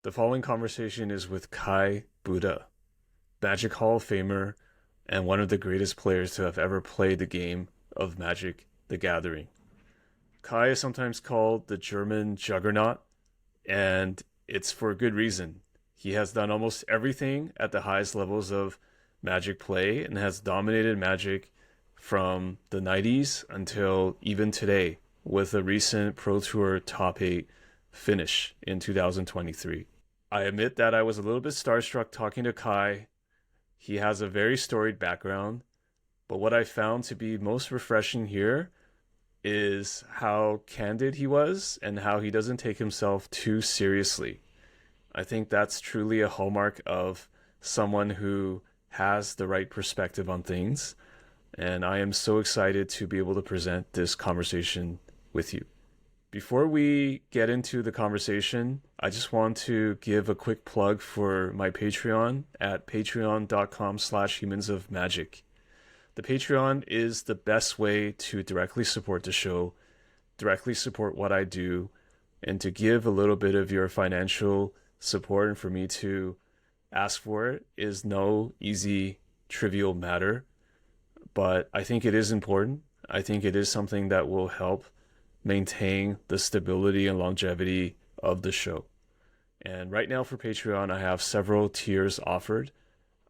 The following conversation is with Kai Budde, Magic Hall of Famer and one of the greatest players to have ever played the game of Magic the Gathering. Kai is sometimes called the German juggernaut, and it's for a good reason. He has done almost everything at the highest levels of Magic play and has dominated Magic from the 90s until even today with a recent Pro Tour top 8 finish in 2023. I admit that I was a little bit starstruck talking to Kai. He has a very storied background, but what I found to be most refreshing here is how candid he was and how he doesn't take himself too seriously. I think that's truly a hallmark of someone who has the right perspective on things, and I am so excited to be able to present this conversation with you. Before we get into the conversation, I just want to give a quick plug for my Patreon at patreon.com/humansofmagic. The Patreon is the best way to directly support the show, directly support what I do, and to give a little bit of your financial support and for me to ask for it is no easy, trivial matter. But I think it is important. I think it is something that will help maintain the stability and longevity of the show. And right now for Patreon, I have several tiers offered.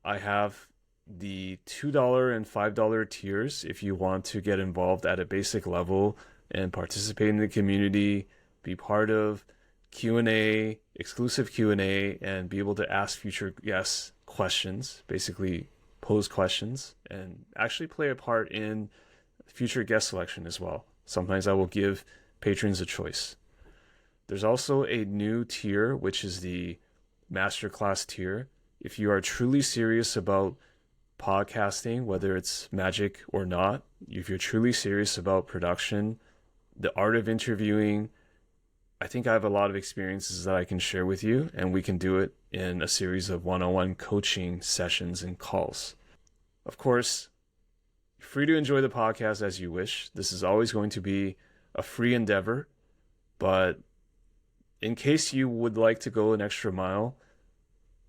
I have the $2 and $5 tiers if you want to get involved at a basic level and participate in the community, be part of Q&A, exclusive Q&A, and be able to ask future guests questions, basically pose questions, and actually play a part in future guest selection as well. Sometimes I will give patrons a choice. There's also a new tier, which is the Masterclass tier. If you are truly serious about podcasting, whether it's Magic or not, if you're truly serious about production, the art of interviewing, I think I have a lot of experiences that I can share with you, and we can do it in a series of one-on-one coaching sessions and calls. Of course, free to enjoy the podcast as you wish. This is always going to be a free endeavor, but in case you would like to go an extra mile,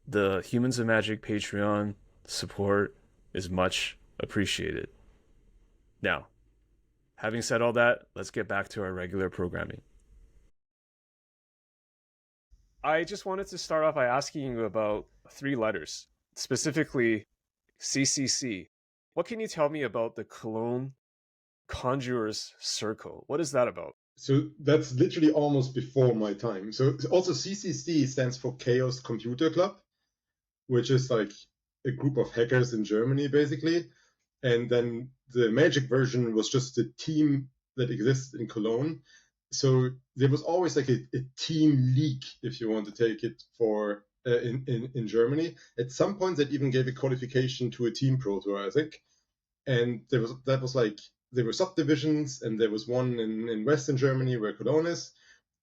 the Humans of Magic Patreon support is much appreciated. Now, having said all that, let's get back to our regular programming. I just wanted to start off by asking you about 3 letters, specifically CCC. What can you tell me about the Cologne Conjurers Circle? What is that about? So that's literally almost before my time. So also CCC stands for Chaos Computer Club, which is like a group of hackers in Germany, basically. And then the Magic version was just a team that exists in Cologne. So there was always like a team league, if you want to take it for in Germany. At some point, that even gave a qualification to a team pro tour, I think. And there were subdivisions, and there was one in Western Germany where Cologne is,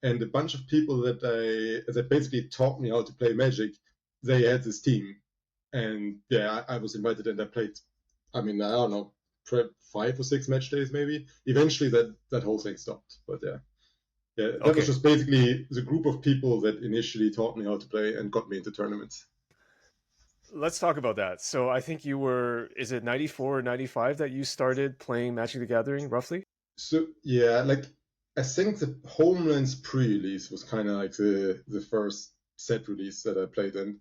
and a bunch of people that basically taught me how to play Magic. They had this team, and yeah, I was invited, and I played. I mean, I don't know, 5 or 6 match days maybe. Eventually, that whole thing stopped, but yeah. That was just basically the group of people that initially taught me how to play and got me into tournaments. Let's talk about that. So I think you were, is it 94 or 95 that you started playing Magic the Gathering, roughly? So yeah, like I think the Homelands pre-release was kind of like the first set release that I played in.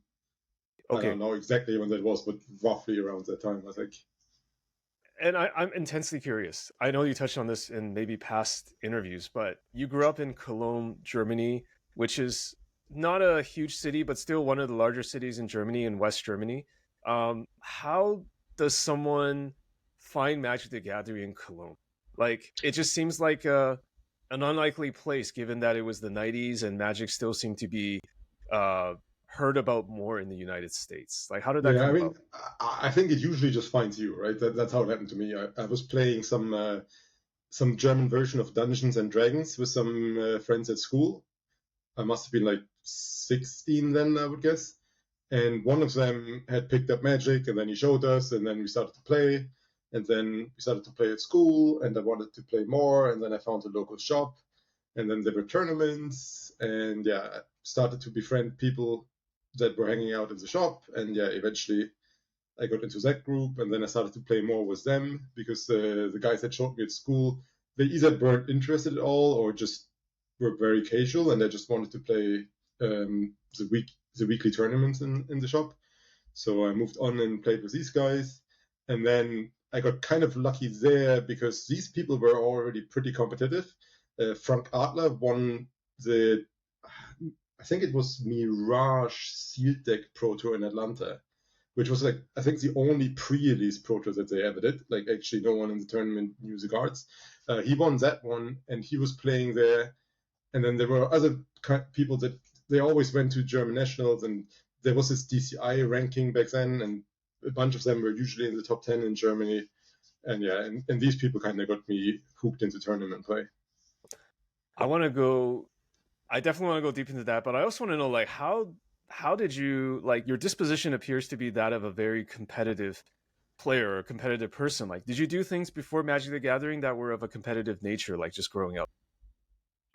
Okay. I don't know exactly when that was, but roughly around that time, I think. And I'm intensely curious. I know you touched on this in maybe past interviews, but you grew up in Cologne, Germany, which is not a huge city, but still one of the larger cities in Germany, in West Germany. How does someone find Magic the Gathering in Cologne? Like, it just seems like an unlikely place, given that it was the 90s and Magic still seemed to be heard about more in the United States. Like, how did that come about? I think it usually just finds you, right? That's how it happened to me. I was playing some German version of Dungeons and Dragons with some friends at school. I must have been like 16 then, I would guess. And one of them had picked up Magic, and then he showed us, and then we started to play. And then we started to play at school, and I wanted to play more, and then I found a local shop. And then there were tournaments, and yeah, I started to befriend people that were hanging out in the shop, and yeah, eventually I got into that group, and then I started to play more with them because the guys that showed me at school, they either weren't interested at all or just were very casual, and they just wanted to play the weekly tournaments in the shop. So I moved on and played with these guys, and then I got kind of lucky there because these people were already pretty competitive. Frank Adler won the, I think it was Mirage Sealed Deck Pro Tour in Atlanta, which was like, I think the only pre-release Pro Tour that they ever did. Like actually no one in the tournament knew the cards. He won that one, and he was playing there. And then there were other people that they always went to German nationals, and there was this DCI ranking back then, and a bunch of them were usually in the top 10 in Germany. And yeah, and these people kind of got me hooked into tournament play. I definitely want to go deep into that, but I also want to know, like, how did you, like, your disposition appears to be that of a very competitive player or a competitive person. Like, did you do things before Magic the Gathering that were of a competitive nature, like just growing up?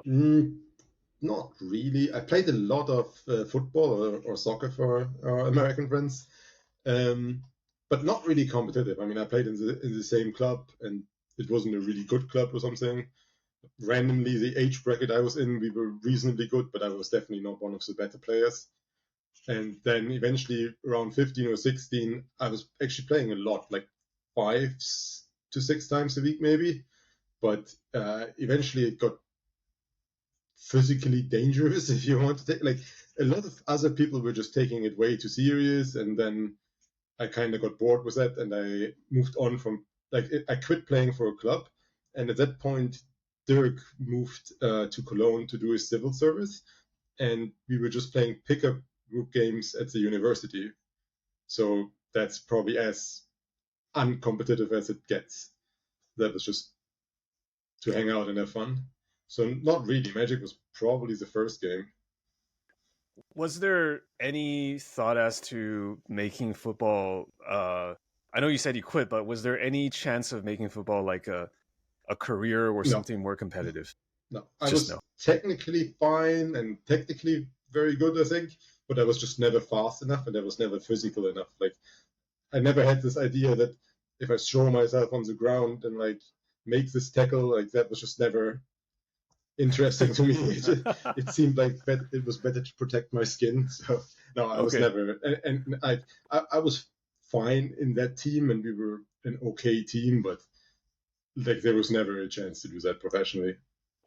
Not really. I played a lot of football or soccer for our American friends, but not really competitive. I mean, I played in the same club, and it wasn't a really good club or something. Randomly, the age bracket I was in, we were reasonably good, but I was definitely not one of the better players. And then eventually, around 15 or 16, I was actually playing a lot, like 5 to 6 times a week maybe. But eventually, it got physically dangerous, if you want to take, like, a lot of other people were just taking it way too serious, and then I kind of got bored with that, and I moved on from, like, I quit playing for a club, and at that point Dirk moved to Cologne to do his civil service, and we were just playing pickup group games at the university, so that's probably as uncompetitive as it gets. That was just to hang out and have fun. So not really. Magic was probably the first game. Was there any thought as to making football? I know you said you quit, but was there any chance of making football like a career or No, something more competitive? no. I Just was no. technically fine and technically very good, I think, but I was just never fast enough, and I was never physical enough. Like, I never had this idea that if I throw myself on the ground and like make this tackle, like that was just never interesting to me. It seemed like it was better to protect my skin. So no, I was Okay. never, and I was fine in that team, and we were an okay team, but like there was never a chance to do that professionally.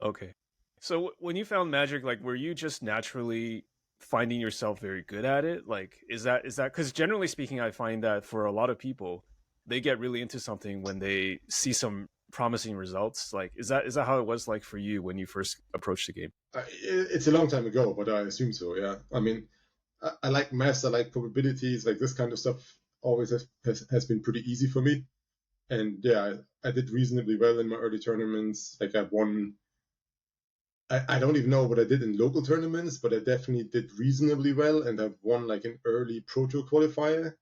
Okay. So when you found Magic, like, were you just naturally finding yourself very good at it? Like, is that because generally speaking, I find that for a lot of people, they get really into something when they see some promising results. Like, is that how it was like for you when you first approached the game? It's a long time ago, but I assume so. Yeah, I mean, I like maths, I like probabilities, like this kind of stuff. Always has been pretty easy for me, and yeah, I did reasonably well in my early tournaments. Like I won. I don't even know what I did in local tournaments, but I definitely did reasonably well, and I've won like an early Pro Tour qualifier,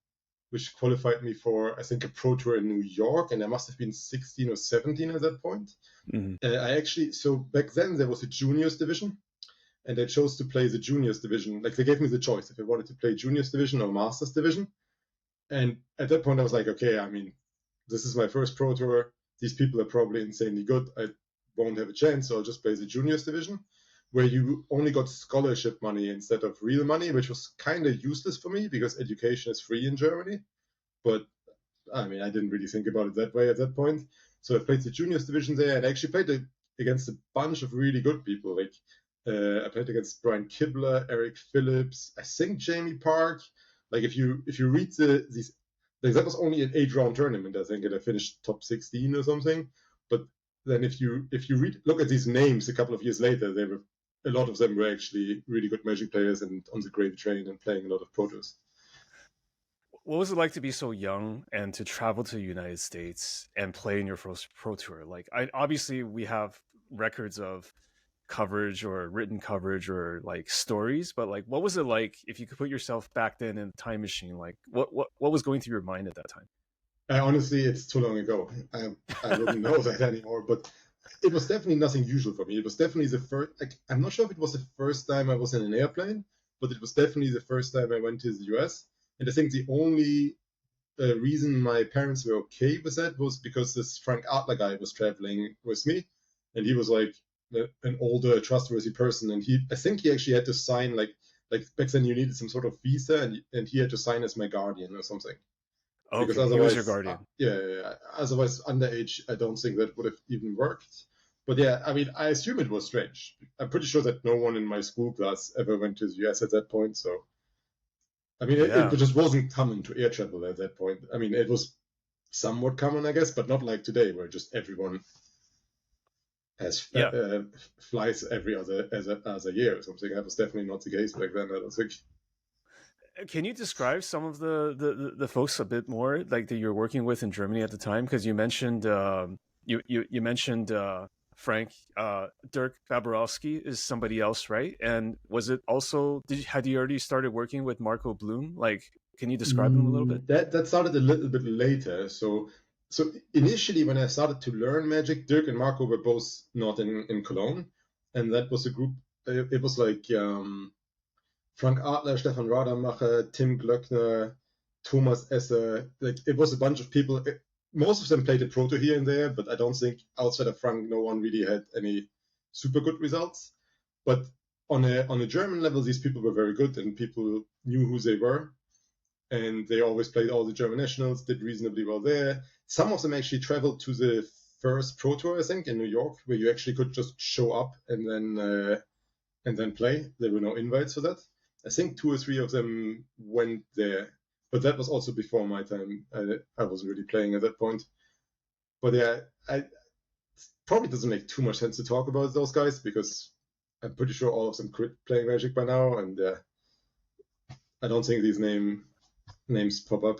which qualified me for, I think, a Pro Tour in New York, and I must have been 16 or 17 at that point. Mm-hmm. So back then there was a juniors division, and I chose to play the juniors division. Like they gave me the choice if I wanted to play juniors division or masters division. And at that point I was like, okay, I mean, this is my first Pro Tour. These people are probably insanely good. I won't have a chance, so I'll just play the juniors division, where you only got scholarship money instead of real money, which was kind of useless for me because education is free in Germany. But I mean, I didn't really think about it that way at that point. So I played the juniors division there, and I actually played against a bunch of really good people. Like I played against Brian Kibler, Eric Phillips, I think Jamie Park. Like if you read these, like that was only an 8-round tournament, I think, and I finished top 16 or something. But then if you look at these names a couple of years later, a lot of them were actually really good Magic players and on the gravy train and playing a lot of Pro Tours. What was it like to be so young and to travel to the United States and play in your first Pro Tour? Like, obviously we have records of coverage or written coverage or like stories, but like, what was it like if you could put yourself back then in a time machine? Like, what was going through your mind at that time? Honestly, it's too long ago. I wouldn't know that anymore. But It was definitely nothing usual for me. It was definitely the first. Like, I'm not sure if it was the first time I was in an airplane, but it was definitely the first time I went to the US. And I think the only reason my parents were okay with that was because this Frank Adler guy was traveling with me, and he was like an older, trustworthy person, and I think he actually had to sign like back then you needed some sort of visa, and he had to sign as my guardian or something. Because Okay, he was your otherwise, guardian. yeah, otherwise underage, I don't think that would have even worked. But yeah, I mean, I assume it was strange. I'm pretty sure that no one in my school class ever went to the US at that point. So, I mean, it Yeah, just wasn't common to air travel at that point. I mean, it was somewhat common, I guess, but not like today, where just everyone has yeah. flies every other as a year or something. That was definitely not the case back then. I don't think. Can you describe some of the folks a bit more, like that you're working with in Germany at the time? Because you mentioned you mentioned Frank Dirk Faberowski is somebody else, right? And was it also had you already started working with Marco Bloom? Like, can you describe him a little bit? That started a little bit later. So initially, when I started to learn Magic, Dirk and Marco were both not in Cologne, and that was a group. It was like Frank Adler, Stefan Rademacher, Tim Glöckner, Thomas Esser. Like it was a bunch of people. Most of them played the Pro Tour here and there, but I don't think outside of Frank, no one really had any super good results. But on a German level, these people were very good, and people knew who they were, and they always played all the German nationals, did reasonably well there. Some of them actually traveled to the first Pro Tour, I think, in New York, where you actually could just show up and then play. There were no invites for that. I think 2 or 3 of them went there, but that was also before my time. I wasn't really playing at that point. But yeah, it probably doesn't make too much sense to talk about those guys because I'm pretty sure all of them quit playing Magic by now, and I don't think these names pop up.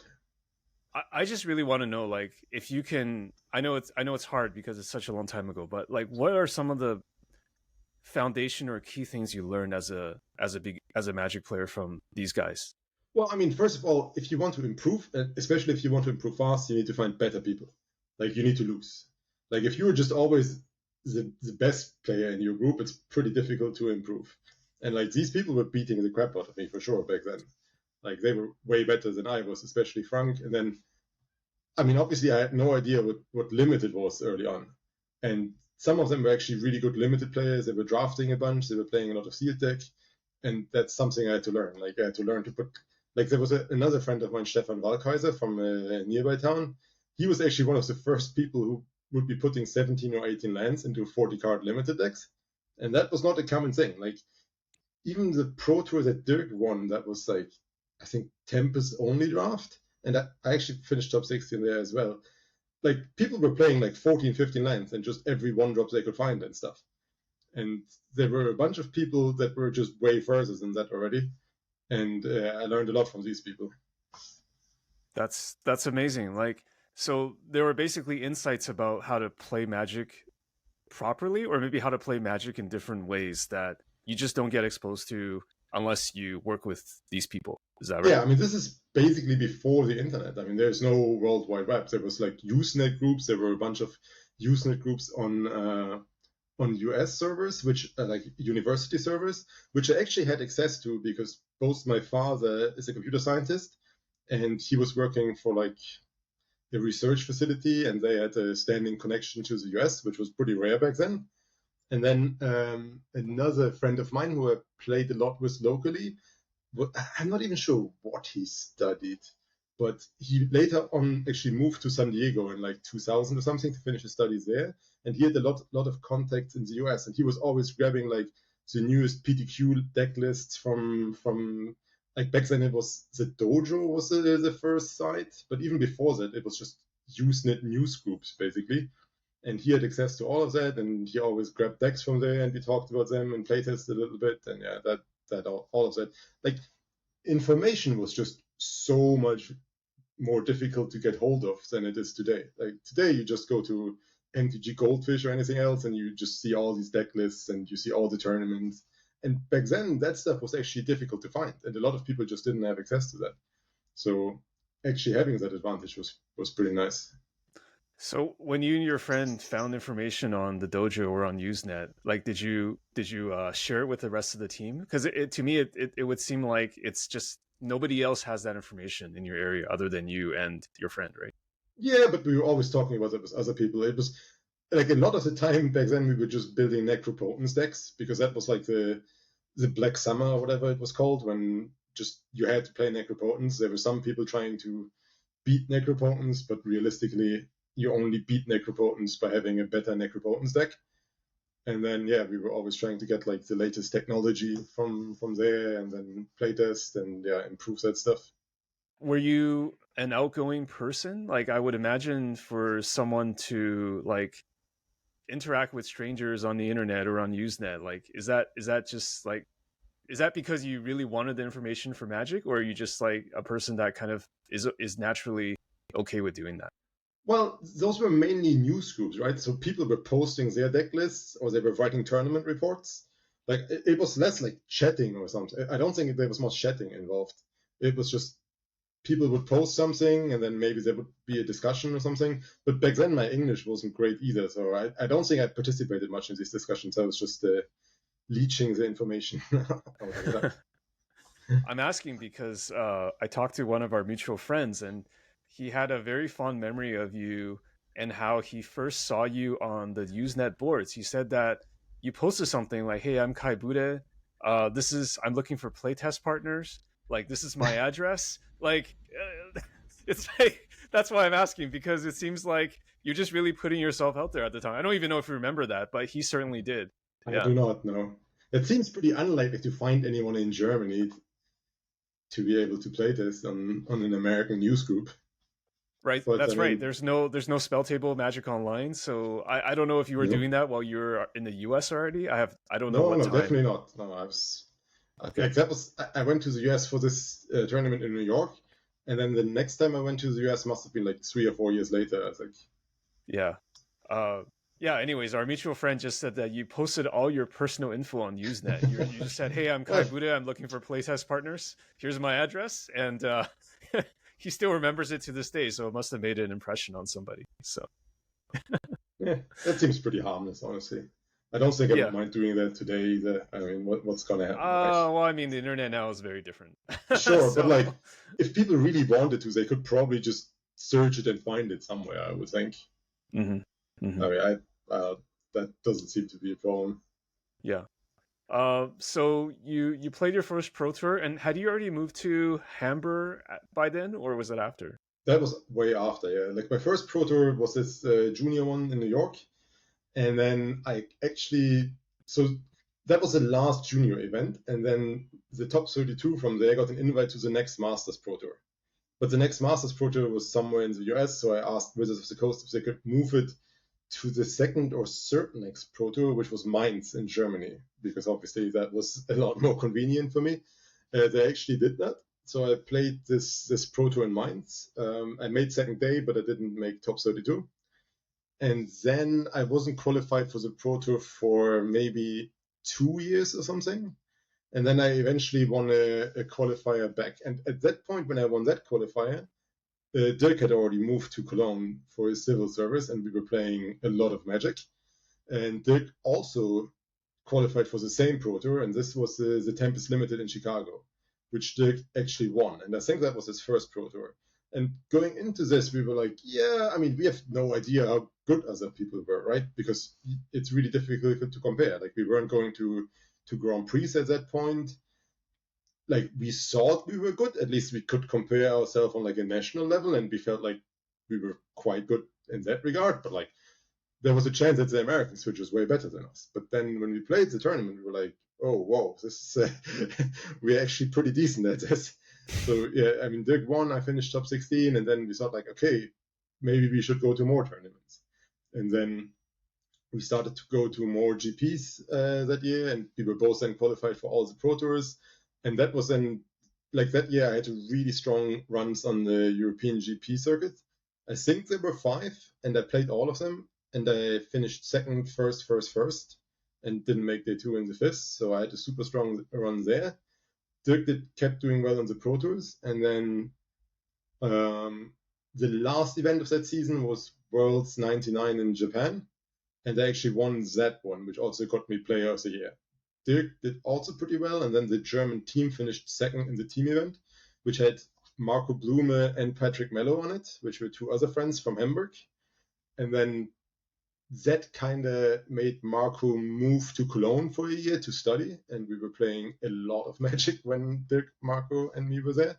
I just really want to know, like, if you can. I know it's hard because it's such a long time ago, but like, what are some of the foundation or key things you learned as a Magic player from these guys? Well, I mean, first of all, if you want to improve, especially if you want to improve fast, you need to find better people. Like you need to lose. Like if you're just always the best player in your group, it's pretty difficult to improve. And like these people were beating the crap out of me for sure back then. Like they were way better than I was, especially Frank. And then, I mean, obviously I had no idea what limited was early on. And some of them were actually really good limited players. They were drafting a bunch. They were playing a lot of sealed deck. And that's something I had to learn. Like I had to learn to put, like there was another friend of mine, Stefan Walkaiser from a nearby town. He was actually one of the first people who would be putting 17 or 18 lands into 40 card limited decks. And that was not a common thing. Like even the Pro Tour that Dirk won, that was like, I think Tempest only draft. And I actually finished top 16 there as well. Like people were playing like 14, 15 lands and just every one drop they could find and stuff. And there were a bunch of people that were just way further than that already. And I learned a lot from these people. That's amazing. Like, so there were basically insights about how to play Magic properly, or maybe how to play Magic in different ways that you just don't get exposed to unless you work with these people. Is that right? Yeah, I mean, this is basically before the internet. I mean, there's no World Wide Web. There was like usenet groups. There were a bunch of usenet groups on US servers, which like university servers, which I actually had access to because both my father is a computer scientist and he was working for like a research facility and they had a standing connection to the US, which was pretty rare back then. And then another friend of mine who I played a lot with locally, I'm not even sure what he studied, but he later on actually moved to San Diego in like 2000 or something to finish his studies there. And he had a lot of contacts in the US, and he was always grabbing like the newest PTQ deck lists from like back then it was the Dojo was the first site, but even before that it was just Usenet news groups basically. And he had access to all of that, and he always grabbed decks from there, and we talked about them and playtested a little bit, and yeah, that all of that. Like information was just so much more difficult to get hold of than it is today. Like today, you just go to MTG Goldfish or anything else, and you just see all these deck lists and you see all the tournaments. And back then, that stuff was actually difficult to find, and a lot of people just didn't have access to that. So actually having that advantage was pretty nice. So when you and your friend found information on the dojo or on Usenet, like did you share it with the rest of the team? Because to me it would seem like it's just nobody else has that information in your area other than you and your friend, right? Yeah, but we were always talking about it with other people. It was like a lot of the time back then we were just building necropotence decks because that was like the Black Summer or whatever it was called, when just you had to play necropotence. There were some people trying to beat necropotence, but realistically you only beat necropotence by having a better necropotence deck. And then yeah, we were always trying to get like the latest technology from there, and then playtest and yeah, improve that stuff. Were you an outgoing person? Like I would imagine for someone to like interact with strangers on the internet or on Usenet, like is that just like is that because you really wanted the information for Magic, or are you just like a person that kind of is naturally okay with doing that? Well, those were mainly news groups, right? So people were posting their deck lists or they were writing tournament reports. Like it was less like chatting or something. I don't think there was much chatting involved. It was just people would post something and then maybe there would be a discussion or something. But back then my English wasn't great either. So I don't think I participated much in these discussions. I was just leeching the information out of that. I'm asking because I talked to one of our mutual friends, and he had a very fond memory of you and how he first saw you on the Usenet boards. He said that you posted something like, "Hey, I'm Kai Budde. I'm looking for playtest partners. Like, this is my address." Like, it's like that's why I'm asking, because it seems like you're just really putting yourself out there at the time. I don't even know if you remember that, but he certainly did. I Yeah. do not know. It seems pretty unlikely to find anyone in Germany to be able to play this on an American news group. Right, But I that's right. mean, There's no spell table Magic Online, so I don't know if you were no, doing that while you were in the US already. I don't know no, what no, time. definitely not. No, I was Okay, like that was I went to the US for this tournament in New York, and then the next time I went to the US must have been like 3 or 4 years later. I think. yeah, uh, yeah. Anyways, our mutual friend just said that you posted all your personal info on Usenet. You just said, "Hey, I'm Kai Well, Budde. I'm looking for playtest partners. Here's my address," and he still remembers it to this day. So it must have made an impression on somebody. So yeah, that seems pretty harmless, honestly. I don't think I would yeah. mind doing that today either. I mean, what's gonna happen, right? Well, I mean, the internet now is very different. Sure, but So like, if people really wanted to, they could probably just search it and find it somewhere. I would think. hmm I mean, that doesn't seem to be a problem. yeah. So you played your first pro tour, and had you already moved to Hamburg by then, or was it after? That was way after, yeah. Like my first pro tour was this junior one in New York, and then I actually so that was the last junior event, and then the top 32 from there got an invite to the next Masters Pro Tour. But the next Masters Pro Tour was somewhere in the US, so I asked Wizards of the Coast if they could move it to the second or third next Pro Tour, which was Mainz in Germany, because obviously that was a lot more convenient for me. They actually did that. So I played this Pro Tour in Mainz. I made second day, but I didn't make top 32. And then I wasn't qualified for the Pro Tour for maybe 2 years or something. And then I eventually won a qualifier back. And at that point, when I won that qualifier, Dirk had already moved to Cologne for his civil service, and we were playing a lot of Magic. And Dirk also qualified for the same Pro Tour, and this was the Tempest Limited in Chicago, which Dirk actually won. And I think that was his first Pro Tour. And going into this, we were like, yeah, I mean, we have no idea how good other people were, right? Because it's really difficult to compare. Like, we weren't going to Grand Prix at that point. Like, we thought we were good. At least we could compare ourselves on like a national level, and we felt like we were quite good in that regard. But like, there was a chance that the Americans were just way better than us. But then when we played the tournament, we were like, oh, whoa, this is, we're actually pretty decent at this. So, yeah, I mean, Dirk won, I finished top 16, and then we thought, like, okay, maybe we should go to more tournaments. And then we started to go to more GPs that year, and we were both then qualified for all the Pro Tours. And that was then, like, that year I had really strong runs on the European GP circuit. I think there were 5, and I played all of them, and I finished second, first, and didn't make day 2 in the fifth. So I had a super strong run there. Dirk kept doing well on the Pro Tours, and then the last event of that season was Worlds 99 in Japan, and they actually won that one, which also got me Player of the Year. Dirk did also pretty well, and then the German team finished second in the team event, which had Marco Blume and Patrick Mello on it, which were two other friends from Hamburg. And then that kind of made Marco move to Cologne for a year to study, and we were playing a lot of Magic when Dirk, Marco, and me were there.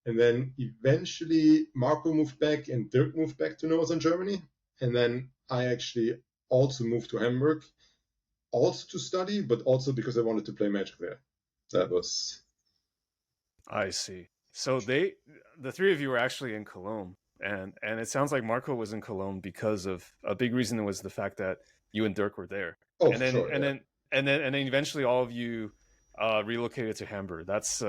And then eventually Marco moved back and Dirk moved back to Northern Germany. And then I actually also moved to Hamburg, also to study, but also because I wanted to play Magic there. That was... I see. So the three of you were actually in Cologne, and it sounds like Marco was in Cologne because of a big reason was the fact that you and Dirk were there. Oh, and then sure, and yeah. then eventually all of you relocated to Hamburg. That's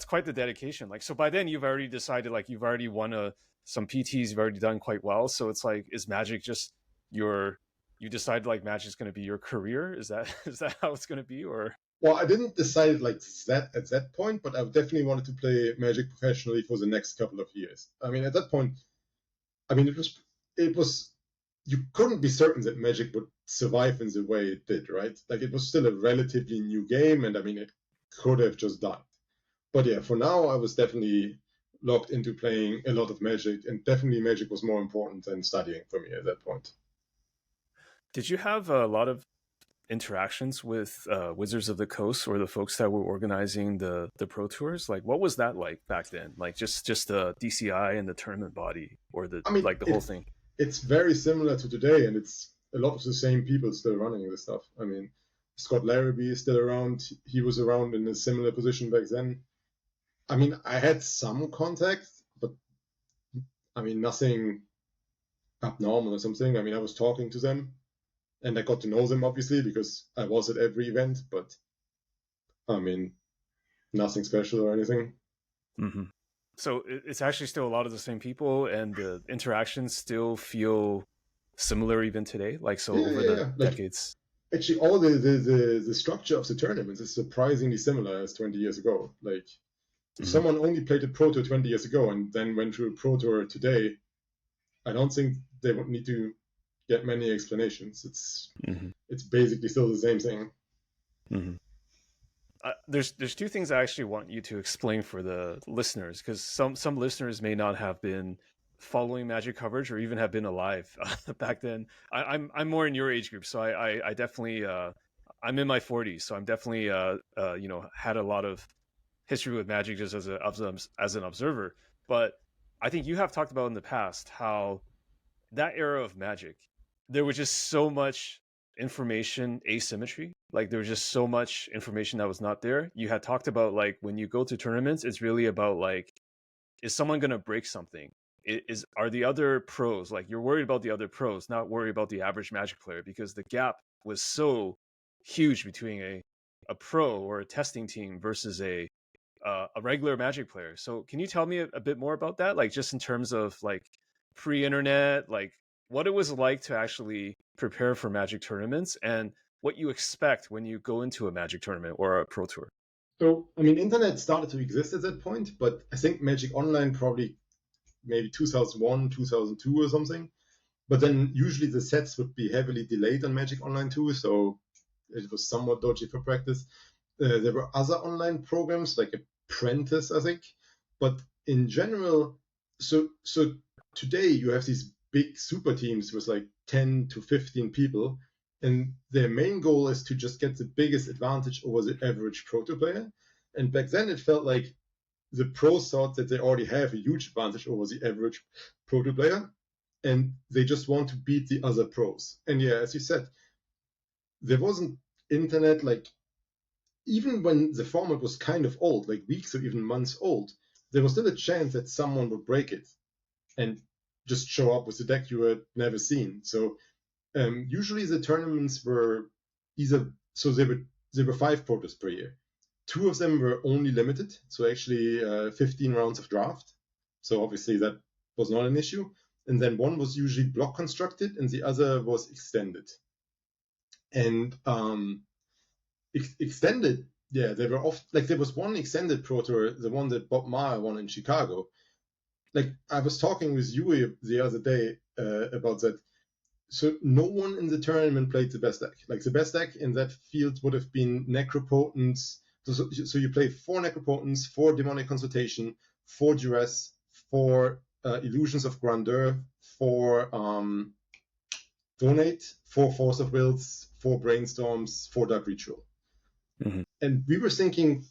quite the dedication. Like, so by then you've already decided, like, you've already won some PTs, you've already done quite well. So it's like, is Magic just you decided like Magic's going to be your career? Is that how it's going to be, or? Well, I didn't decide like that at that point, but I definitely wanted to play Magic professionally for the next couple of years. I mean, at that point, I mean, it was, you couldn't be certain that Magic would survive in the way it did, right? Like, it was still a relatively new game, and I mean, it could have just died. But yeah, for now, I was definitely locked into playing a lot of Magic, and definitely Magic was more important than studying for me at that point. Did you have a lot of interactions with Wizards of the Coast or the folks that were organizing the Pro Tours? Like, what was that like back then? Like, just the DCI and the tournament body, or the whole thing? It's very similar to today, and it's a lot of the same people still running this stuff. I mean, Scott Larrabee is still around. He was around in a similar position back then. I mean, I had some contact, but I mean, nothing abnormal or something. I mean, I was talking to them, and I got to know them, obviously, because I was at every event, but I mean, nothing special or anything. Mm-hmm. So it's actually still a lot of the same people, and the interactions still feel similar even today, like, so over the decades. Actually, all the structure of the tournaments is surprisingly similar as 20 years ago. Like, if someone only played a Pro Tour 20 years ago and then went to a Pro Tour today, I don't think they would need to get many explanations. It's basically still the same thing. Mm-hmm. There's two things I actually want you to explain for the listeners, because some listeners may not have been following Magic coverage or even have been alive back then. I'm more in your age group, so I definitely I'm in my 40s, so I'm definitely had a lot of history with Magic just as an observer. But I think you have talked about in the past how that era of Magic, there was just so much information asymmetry. Like, there was just so much information that was not there. You had talked about, like, when you go to tournaments, it's really about, like, is someone going to break something? Are the other pros, like, you're worried about the other pros, not worried about the average Magic player, because the gap was so huge between a pro or a testing team versus a regular Magic player. So can you tell me a bit more about that? Like, just in terms of, like, pre-internet, like, what it was like to actually prepare for Magic tournaments and what you expect when you go into a Magic tournament or a Pro Tour. So, I mean, internet started to exist at that point, but I think Magic Online probably maybe 2001, 2002 or something. But then usually the sets would be heavily delayed on Magic Online too, so it was somewhat dodgy for practice. There were other online programs like Apprentice, I think. But in general, so today you have these big super teams with like 10 to 15 people, and their main goal is to just get the biggest advantage over the average Pro Tour player. And back then it felt like the pros thought that they already have a huge advantage over the average Pro Tour player, and they just want to beat the other pros. And yeah, as you said, there wasn't internet, like, even when the format was kind of old, like weeks or even months old, there was still a chance that someone would break it and just show up with a deck you had never seen. So usually the tournaments were there were 5 Pro Tours per year. 2 of them were only limited, so actually 15 rounds of draft. So obviously that was not an issue. And then one was usually block constructed, and the other was extended. And extended, yeah, they were off. Like, there was one extended Pro Tour, the one that Bob Maher won in Chicago. like I was talking with Zwi the other day about that. So no one in the tournament played the best deck. Like the best deck in that field would have been Necropotence. So you play 4 Necropotence, 4 Demonic Consultation, 4 Duress, 4 Illusions of Grandeur, 4 Donate, 4 Force of Wills, 4 Brainstorms, 4 Dark Ritual. Mm-hmm. And we were thinking,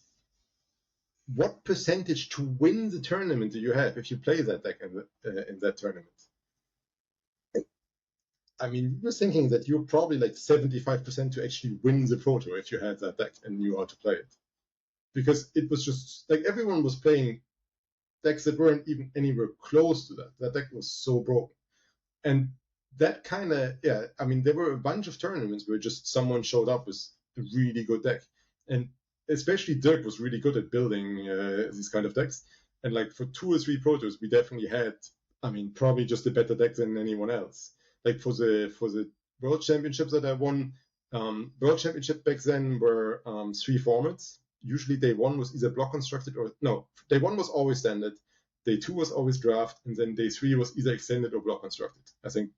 what percentage to win the tournament do you have if you play that deck in that tournament? I mean, we were thinking that you're probably like 75% to actually win the Pro Tour if you had that deck and knew how to play it. Because it was just like everyone was playing decks that weren't even anywhere close to that. That deck was so broken. And that kind of, yeah, I mean, there were a bunch of tournaments where just someone showed up with a really good deck. And especially Dirk was really good at building these kind of decks. And like for 2 or 3 Pro Tours, we definitely had, I mean, probably just a better deck than anyone else. Like for the World Championships that I won, World Championship back then were 3 formats. Usually day 1 was either block constructed or no, day 1 was always standard, day 2 was always draft, and then day 3 was either extended or block constructed. I think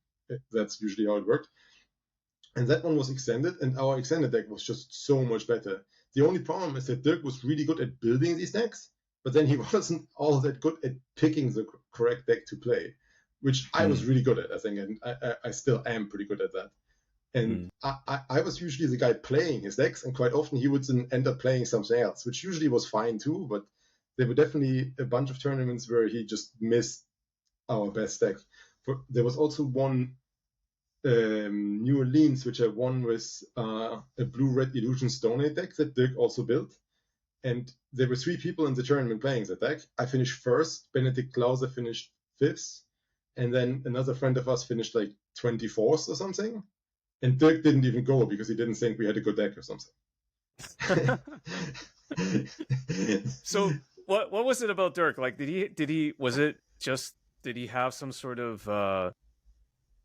that's usually how it worked. And that one was extended, and our extended deck was just so much better. The only problem is that Dirk was really good at building these decks, but then he wasn't all that good at picking the correct deck to play, which I was really good at, I think, and I still am pretty good at that. And I was usually the guy playing his decks, and quite often he would then end up playing something else, which usually was fine too, but there were definitely a bunch of tournaments where he just missed our best deck. There was also one New Orleans, which I won with a blue-red Illusion Stone deck that Dirk also built. And there were 3 people in the tournament playing that deck. I finished first, Benedikt Klauser finished 5th, and then another friend of us finished like 24th or something. And Dirk didn't even go because he didn't think we had a good deck or something. So what was it about Dirk? Like, did he have some sort of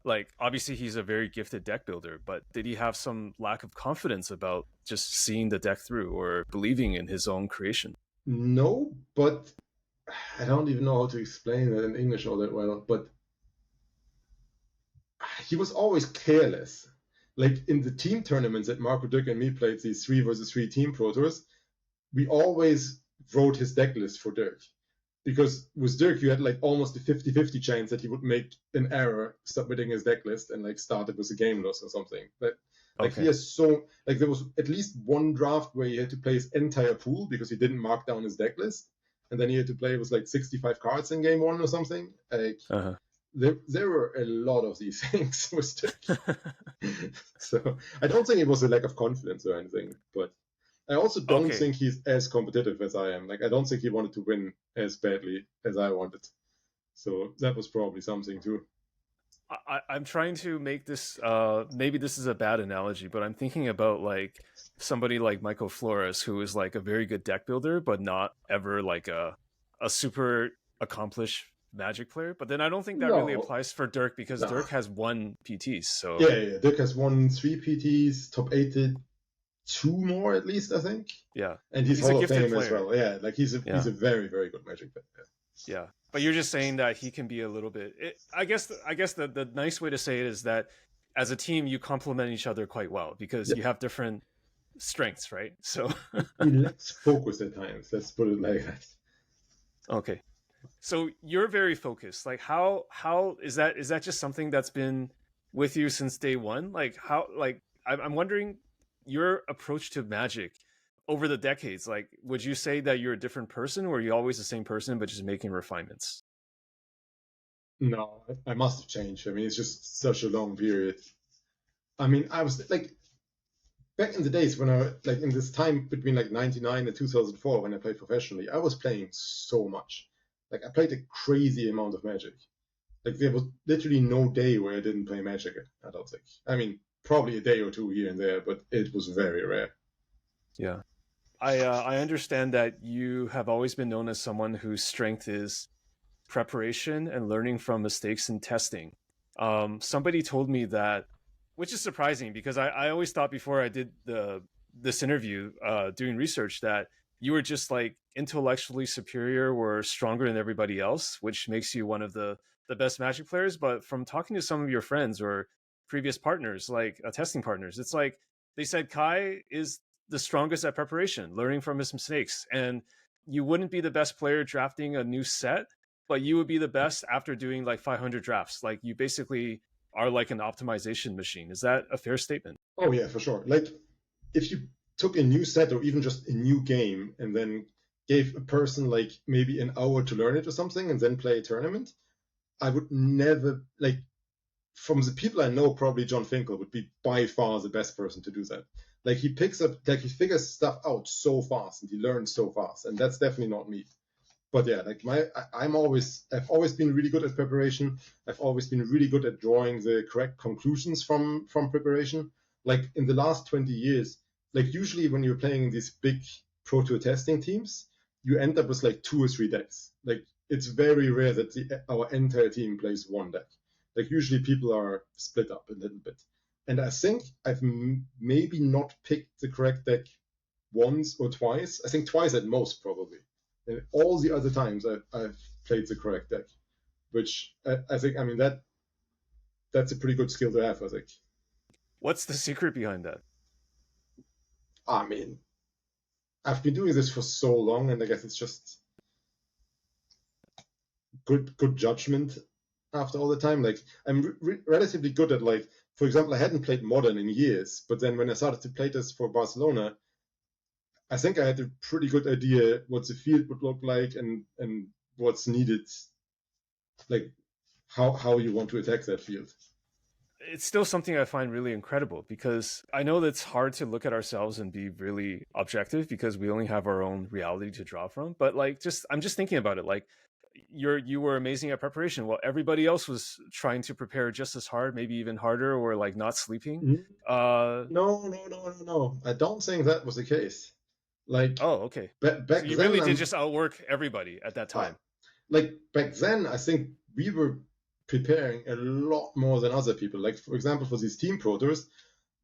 like, obviously he's a very gifted deck builder, but did he have some lack of confidence about just seeing the deck through or believing in his own creation? No, but I don't even know how to explain it in English all that well, but he was always careless. Like in the team tournaments that Marco, Dirk, and me played, these 3 versus 3 team Pro Tours, we always wrote his deck list for Dirk. Because with Dirk, you had like almost a 50-50 chance that he would make an error submitting his deck list and like started with a game loss or something. But like he has like there was at least one draft where he had to play his entire pool because he didn't mark down his deck list. And then he had to play with like 65 cards in game 1 or something. Like there were a lot of these things with Dirk. So I don't think it was a lack of confidence or anything, but I also don't think he's as competitive as I am. Like, I don't think he wanted to win as badly as I wanted. So that was probably something too. I'm trying to make this, maybe this is a bad analogy, but I'm thinking about like somebody like Michael Flores, who is like a very good deck builder, but not ever like a super accomplished Magic player. But then I don't think that really applies for Dirk because Dirk has 1 PTs. So yeah, Dirk has won 3 PTs, top 8'd 2 more at least, I think. Yeah, and he's Hall of Fame as well. Yeah, like he's a very, very good Magic player. Yeah, but you're just saying that he can be a little bit. I guess the nice way to say it is that as a team you complement each other quite well because you have different strengths, right? So let's focus at times. Let's put it like that. Okay, so you're very focused. Like how is that just something that's been with you since day one? Like how I'm wondering your approach to Magic over the decades. Like, would you say that you're a different person, or are you always the same person but just making refinements? No, I must have changed. I mean, it's just such a long period. I mean, I was like back in the days when I like in this time between like 99 and 2004 when I played professionally, I was playing so much. Like I played a crazy amount of Magic. Like there was literally no day where I didn't play Magic, I don't think. I mean, probably a day or 2 here and there, but it was very rare. Yeah. I understand that you have always been known as someone whose strength is preparation and learning from mistakes and testing. Somebody told me that, which is surprising because I always thought before I did this interview, doing research, that you were just like intellectually superior or stronger than everybody else, which makes you one of the best Magic players. But from talking to some of your friends or previous partners, like testing partners, it's like they said Kai is the strongest at preparation, learning from his mistakes. And you wouldn't be the best player drafting a new set, but you would be the best after doing like 500 drafts. Like you basically are like an optimization machine. Is that a fair statement? Oh yeah, for sure. Like if you took a new set or even just a new game and then gave a person like maybe an hour to learn it or something and then play a tournament, I would never, like, from the people I know, probably John Finkel would be by far the best person to do that. Like he picks up, like he figures stuff out so fast and he learns so fast, and that's definitely not me. But yeah, like I've always been really good at preparation. I've always been really good at drawing the correct conclusions from preparation. Like in the last 20 years, like usually when you're playing in these big Pro Tour testing teams, you end up with like 2 or 3 decks. Like it's very rare that our entire team plays one deck. Like usually people are split up a little bit. And I think I've maybe not picked the correct deck once or twice. I think twice at most, probably. And all the other times I've played the correct deck, which I think, I mean, that's a pretty good skill to have, I think. What's the secret behind that? I mean, I've been doing this for so long, and I guess it's just good judgment after all the time. Like I'm relatively good at, like, for example, I hadn't played Modern in years, but then when I started to play this for Barcelona, I think I had a pretty good idea what the field would look like and what's needed, like how you want to attack that field. It's still something I find really incredible because I know that it's hard to look at ourselves and be really objective because we only have our own reality to draw from. But like, I'm just thinking about it. Like, you were amazing at preparation. Well, everybody else was trying to prepare just as hard, maybe even harder, or like not sleeping. No. I don't think that was the case. Like, oh, okay. Back so you then, really did just outwork everybody at that time. Like back then, I think we were preparing a lot more than other people. Like, for example, for these team pro tours,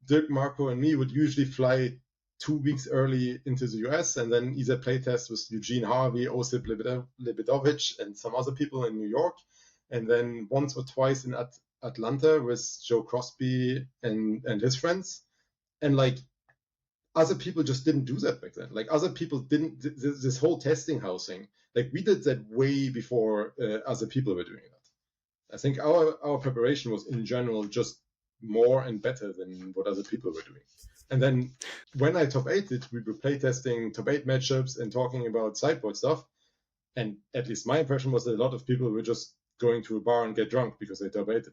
Dirk, Marco, and me would usually fly 2 weeks early into the US and then either play test with Eugene Harvey, Osip Lebedovich, and some other people in New York. And then once or twice in Atlanta with Joe Crosby and his friends. And like, other people just didn't do that back then. Like other people didn't, this whole testing housing, like we did that way before other people were doing that. I think our preparation was in general just more and better than what other people were doing. And then when I top 8'd, we were playtesting top 8 matchups and talking about sideboard stuff. And at least my impression was that a lot of people were just going to a bar and get drunk because they top 8'd.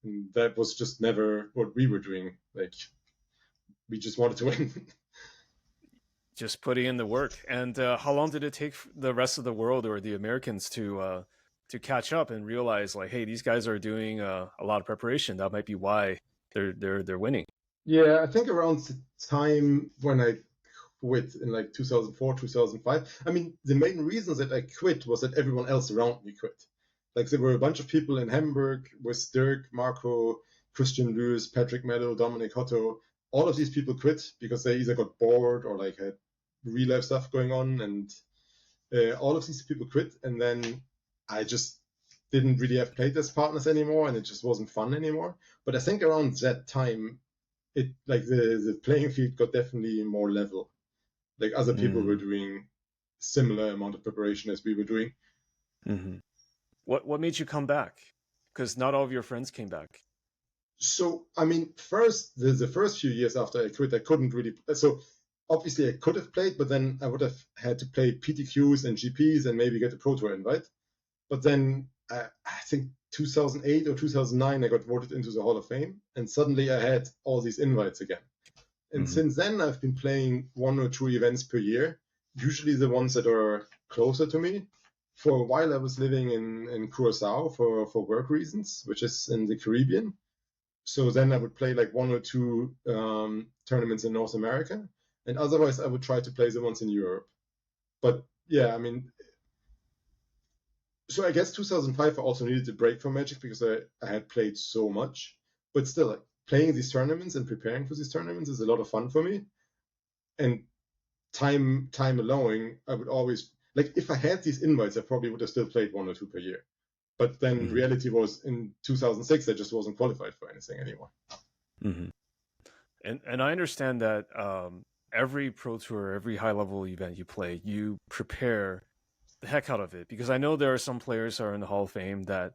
And that was just never what we were doing. Like, we just wanted to win. Just putting in the work. And how long did it take the rest of the world or the Americans to catch up and realize, like, hey, these guys are doing a lot of preparation. That might be why they're winning. Yeah, I think around the time when I quit in like 2004, 2005. I mean, the main reason that I quit was that everyone else around me quit. Like there were a bunch of people in Hamburg with Dirk, Marco, Christian Lewis, Patrick Meadow, Dominic Hotto. All of these people quit because they either got bored or like had real life stuff going on, and all of these people quit. And then I just didn't really have playtest partners anymore, and it just wasn't fun anymore. But I think around that time, it like the playing field got definitely more level. Like other people were doing similar amount of preparation as we were doing. Mm-hmm. What made you come back? Because not all of your friends came back. So, I mean, the first few years after I quit, I couldn't really. So, obviously, I could have played, but then I would have had to play PTQs and GPs and maybe get a Pro Tour invite. But then I think 2008 or 2009, I got voted into the Hall of Fame, and suddenly I had all these invites again. And since then, I've been playing 1 or 2 events per year, usually the ones that are closer to me. For a while, I was living in Curacao for work reasons, which is in the Caribbean. So then I would play like 1 or 2 tournaments in North America, and otherwise I would try to play the ones in Europe. But yeah, I mean, so I guess 2005 I also needed a break from Magic because I had played so much. But still, like, playing these tournaments and preparing for these tournaments is a lot of fun for me. And time allowing, I would always, like, if I had these invites, I probably would have still played 1 or 2 per year. But then reality was in 2006, I just wasn't qualified for anything anymore. And I understand that every Pro Tour, every high level event you play, you prepare the heck out of it, because I know there are some players who are in the Hall of Fame that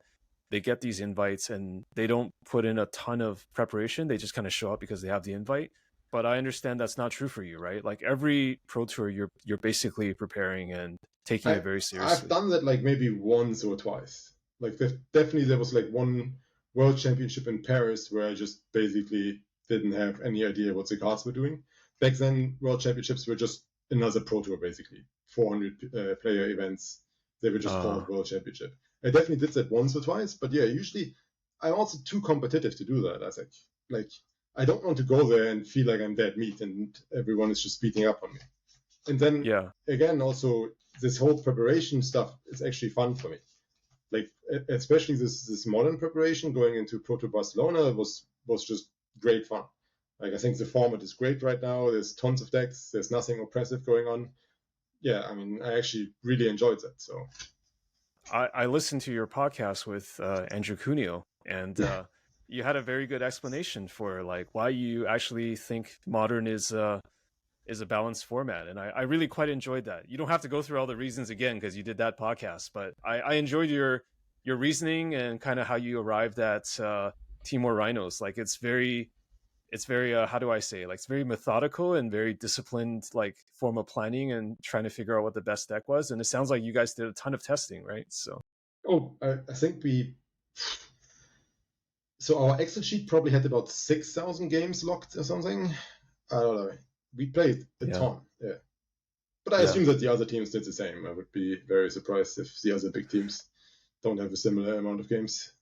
they get these invites and they don't put in a ton of preparation. They just kind of show up because they have the invite. But I understand that's not true for you, right? Like every Pro Tour, you're basically preparing and taking it very seriously. I've done that like maybe once or twice. Like there was like one World Championship in Paris where I just basically didn't have any idea what the cards were doing. Back then, World Championships were just another Pro Tour, basically. 400 player events. They were just called World Championship. I definitely did that once or twice, but yeah, usually I'm also too competitive to do that. I think, like, I don't want to go there and feel like I'm dead meat and everyone is just beating up on me. And then, again, also, this whole preparation stuff is actually fun for me. Like, especially this modern preparation going into Pro Tour Barcelona was just great fun. Like, I think the format is great right now. There's tons of decks. There's nothing oppressive going on. Yeah, I mean, I actually really enjoyed that. So, I listened to your podcast with Andrew Cuneo, and you had a very good explanation for like why you actually think modern is a balanced format, and I really quite enjoyed that. You don't have to go through all the reasons again because you did that podcast, but I enjoyed your reasoning and kind of how you arrived at Timor Rhinos. Like it's very how do I say, like it's very methodical and very disciplined, like form of planning and trying to figure out what the best deck was. And it sounds like you guys did a ton of testing, right? So I think our Excel sheet probably had about 6,000 games locked or something. I don't know. We played a ton, but I assume that the other teams did the same. I would be very surprised if the other big teams don't have a similar amount of games.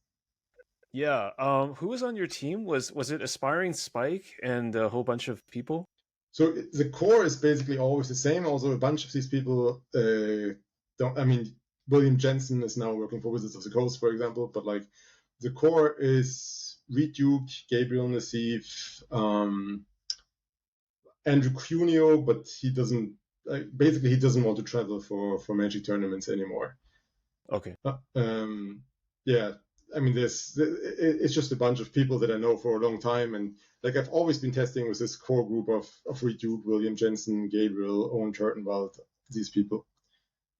Yeah. Who was on your team? Was it Aspiring Spike and a whole bunch of people? So the core is basically always the same. Also, a bunch of these people don't. I mean, William Jensen is now working for Wizards of the Coast, for example. But like, the core is Reed Duke, Gabriel Nassif, Andrew Cuneo, but he doesn't. Basically, he doesn't want to travel for Magic tournaments anymore. Okay. Yeah. I mean, it's just a bunch of people that I know for a long time, and like I've always been testing with this core group of Reed Duke, William Jensen, Gabriel, Owen Turtenwald, these people.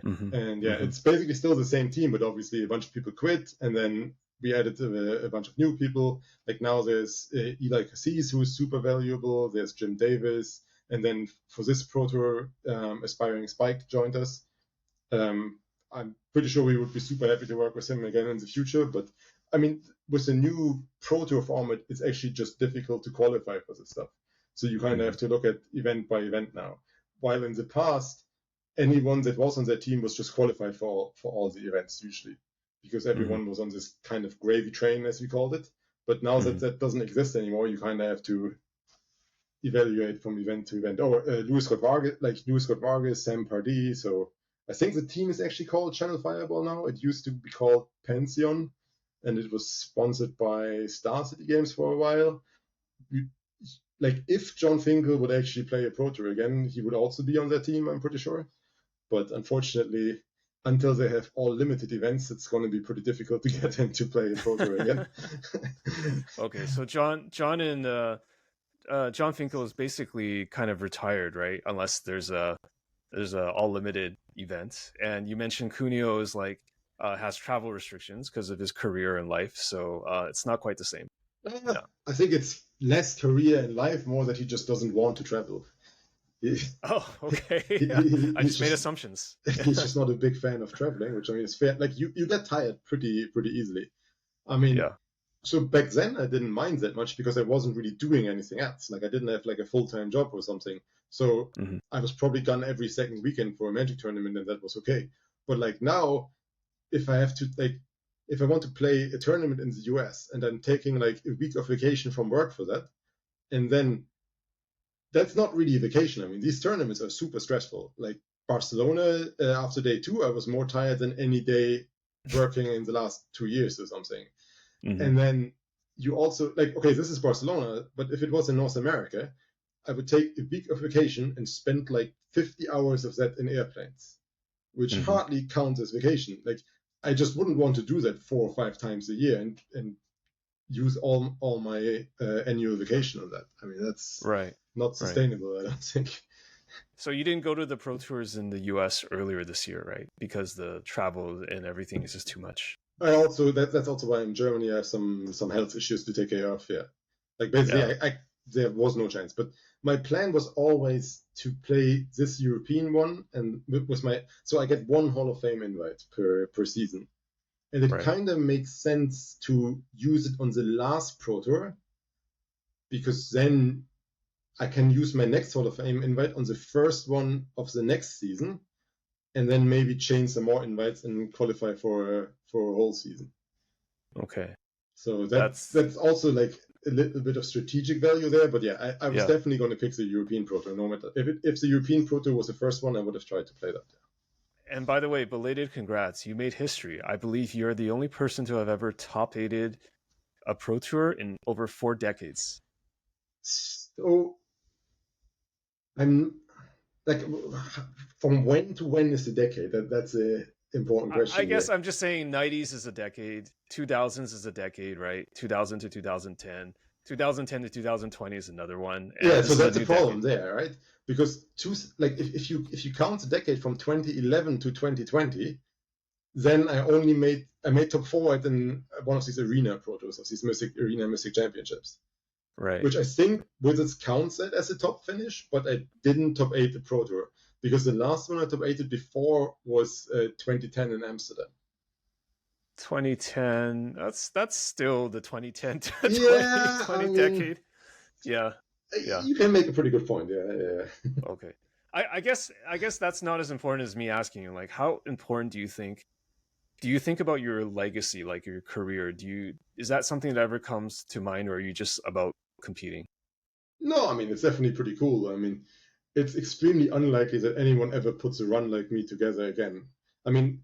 And it's basically still the same team, but obviously a bunch of people quit, and then we added a bunch of new people. Like now there's Eli Cassis, who is super valuable. There's Jim Davis, and then for this Pro Tour, Aspiring Spike joined us. I'm pretty sure we would be super happy to work with him again in the future. But I mean, with the new Pro Tour format, it's actually just difficult to qualify for this stuff. So you kind of have to look at event by event now. While in the past, anyone that was on their team was just qualified for all the events usually, because everyone was on this kind of gravy train, as we called it. But now that doesn't exist anymore, you kind of have to evaluate from event to event. Louis Scott Vargas, Sam Pardee. So I think the team is actually called Channel Fireball now. It used to be called Pantheon, and it was sponsored by Star City Games for a while. Like, if John Finkel would actually play a Pro Tour again, he would also be on their team, I'm pretty sure. But unfortunately, until they have all limited events, it's going to be pretty difficult to get him to play a Pro Tour again. Okay, so John Finkel is basically kind of retired, right? Unless there's a all limited event. And you mentioned Cuneo is like has travel restrictions because of his career and life, so it's not quite the same. I think it's less career and life, more that he just doesn't want to travel. Okay. I just made assumptions. He's just not a big fan of traveling, which I mean is fair. Like you get tired pretty easily. I mean, so back then I didn't mind that much because I wasn't really doing anything else. Like I didn't have like a full-time job or something. So I was probably gone every second weekend for a Magic tournament, and that was okay. But like now, if I want to play a tournament in the US and I'm taking like a week of vacation from work for that, and then that's not really a vacation. I mean, these tournaments are super stressful. Like Barcelona, after day 2, I was more tired than any day working in the last 2 years or something. And then you also, like, okay, this is Barcelona, but if it was in North America, I would take a week of vacation and spend like 50 hours of that in airplanes, which hardly counts as vacation. Like, I just wouldn't want to do that 4 or 5 times a year and use all my annual vacation on that. I mean, that's not sustainable, I don't think. So you didn't go to the Pro Tours in the US earlier this year, right? Because the travel and everything is just too much. That's also why in Germany I have some health issues to take care of. Yeah, like basically there was no chance. But my plan was always to play this European one, and so I get one Hall of Fame invite per season, and it kind of makes sense to use it on the last Pro Tour, because then I can use my next Hall of Fame invite on the first one of the next season, and then maybe change some more invites and qualify for a whole season. Okay. So that's also like a little bit of strategic value there. But yeah, I was definitely going to pick the European Pro Tour. No matter if the European Pro Tour was the first one, I would have tried to play that. And by the way, belated congrats. You made history. I believe you're the only person to have ever top-8'd a Pro Tour in over 4 decades. So I'm like, from when to when is the decade? That's a important question. I guess I'm just saying 90s is a decade, 2000s is a decade, right? 2000 to 2010, 2010 to 2020 is another one. And so that's the problem there, right? Because if you count the decade from 2011 to 2020, then I made top 4 in one of these arena Pro Tours, of these arena Mystic Championships. Right. Which I think Wizards counts it as a top finish, but I didn't top 8 the Pro Tour, because the last one I top 8 before was 2010 in Amsterdam. 2010, that's still the 2010 to 2020 decade. Yeah. You can make a pretty good point. Yeah. Okay. I guess that's not as important as me asking you, like, how important do you think about your legacy, like your career? Is that something that ever comes to mind, or are you just about competing? No, I mean, it's definitely pretty cool. I mean, it's extremely unlikely that anyone ever puts a run like me together again. I mean,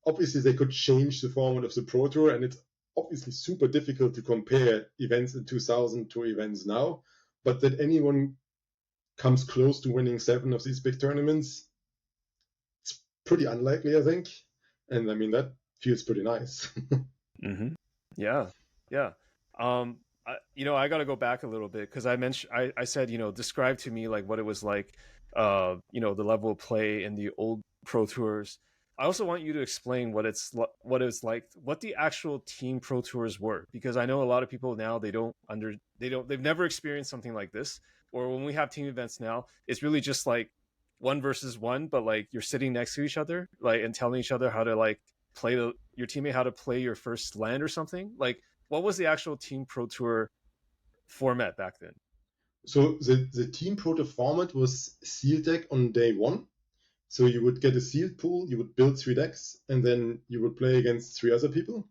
obviously they could change the format of the Pro Tour, and it's obviously super difficult to compare events in 2000 to events now, but that anyone comes close to winning 7 of these big tournaments, it's pretty unlikely, I think. And I mean, that feels pretty nice. Yeah. I got to go back a little bit, because I said, describe to me like what it was like, the level of play in the old Pro Tours. I also want you to explain what it's like, what the actual team Pro Tours were, because I know a lot of people now, they've never experienced something like this. Or when we have team events now, it's really just like 1 versus 1, but like you're sitting next to each other, like, and telling each other how to like play your teammate how to play your first land or something. Like, what was the actual team Pro Tour format back then? So the team Pro Tour format was sealed deck on day 1. So you would get a sealed pool, you would build 3 decks, and then you would play against 3 other people.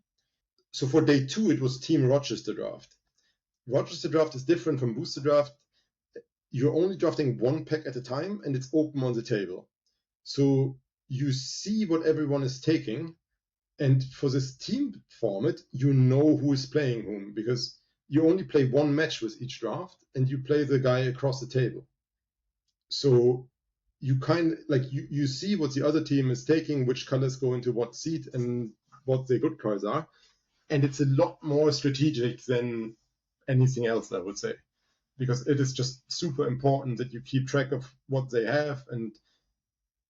So for day 2, it was team Rochester draft. Rochester draft is different from booster draft. You're only drafting 1 pack at a time, and it's open on the table. So you see what everyone is taking, and for this team format, you know who is playing whom, because you only play 1 match with each draft, and you play the guy across the table. So you kind of like you see what the other team is taking, which colors go into what seat, and what the good cards are, and it's a lot more strategic than anything else, I would say, because it is just super important that you keep track of what they have and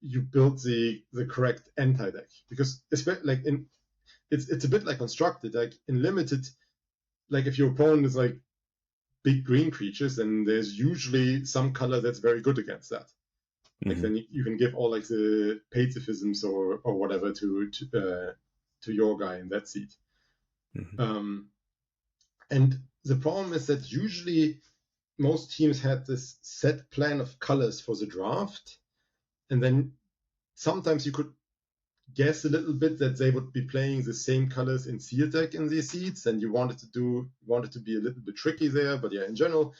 you build the correct anti-deck, because especially like it's a bit like constructed, like in limited, like if your opponent is like big green creatures, then there's usually some color that's very good against that. Like then you can give all like the pacifisms or whatever to your guy in that seat. And the problem is that usually most teams had this set plan of colors for the draft, and then sometimes you could guess a little bit that they would be playing the same colors in sealed deck in these seats, and you wanted to be a little bit tricky there. But yeah, in general,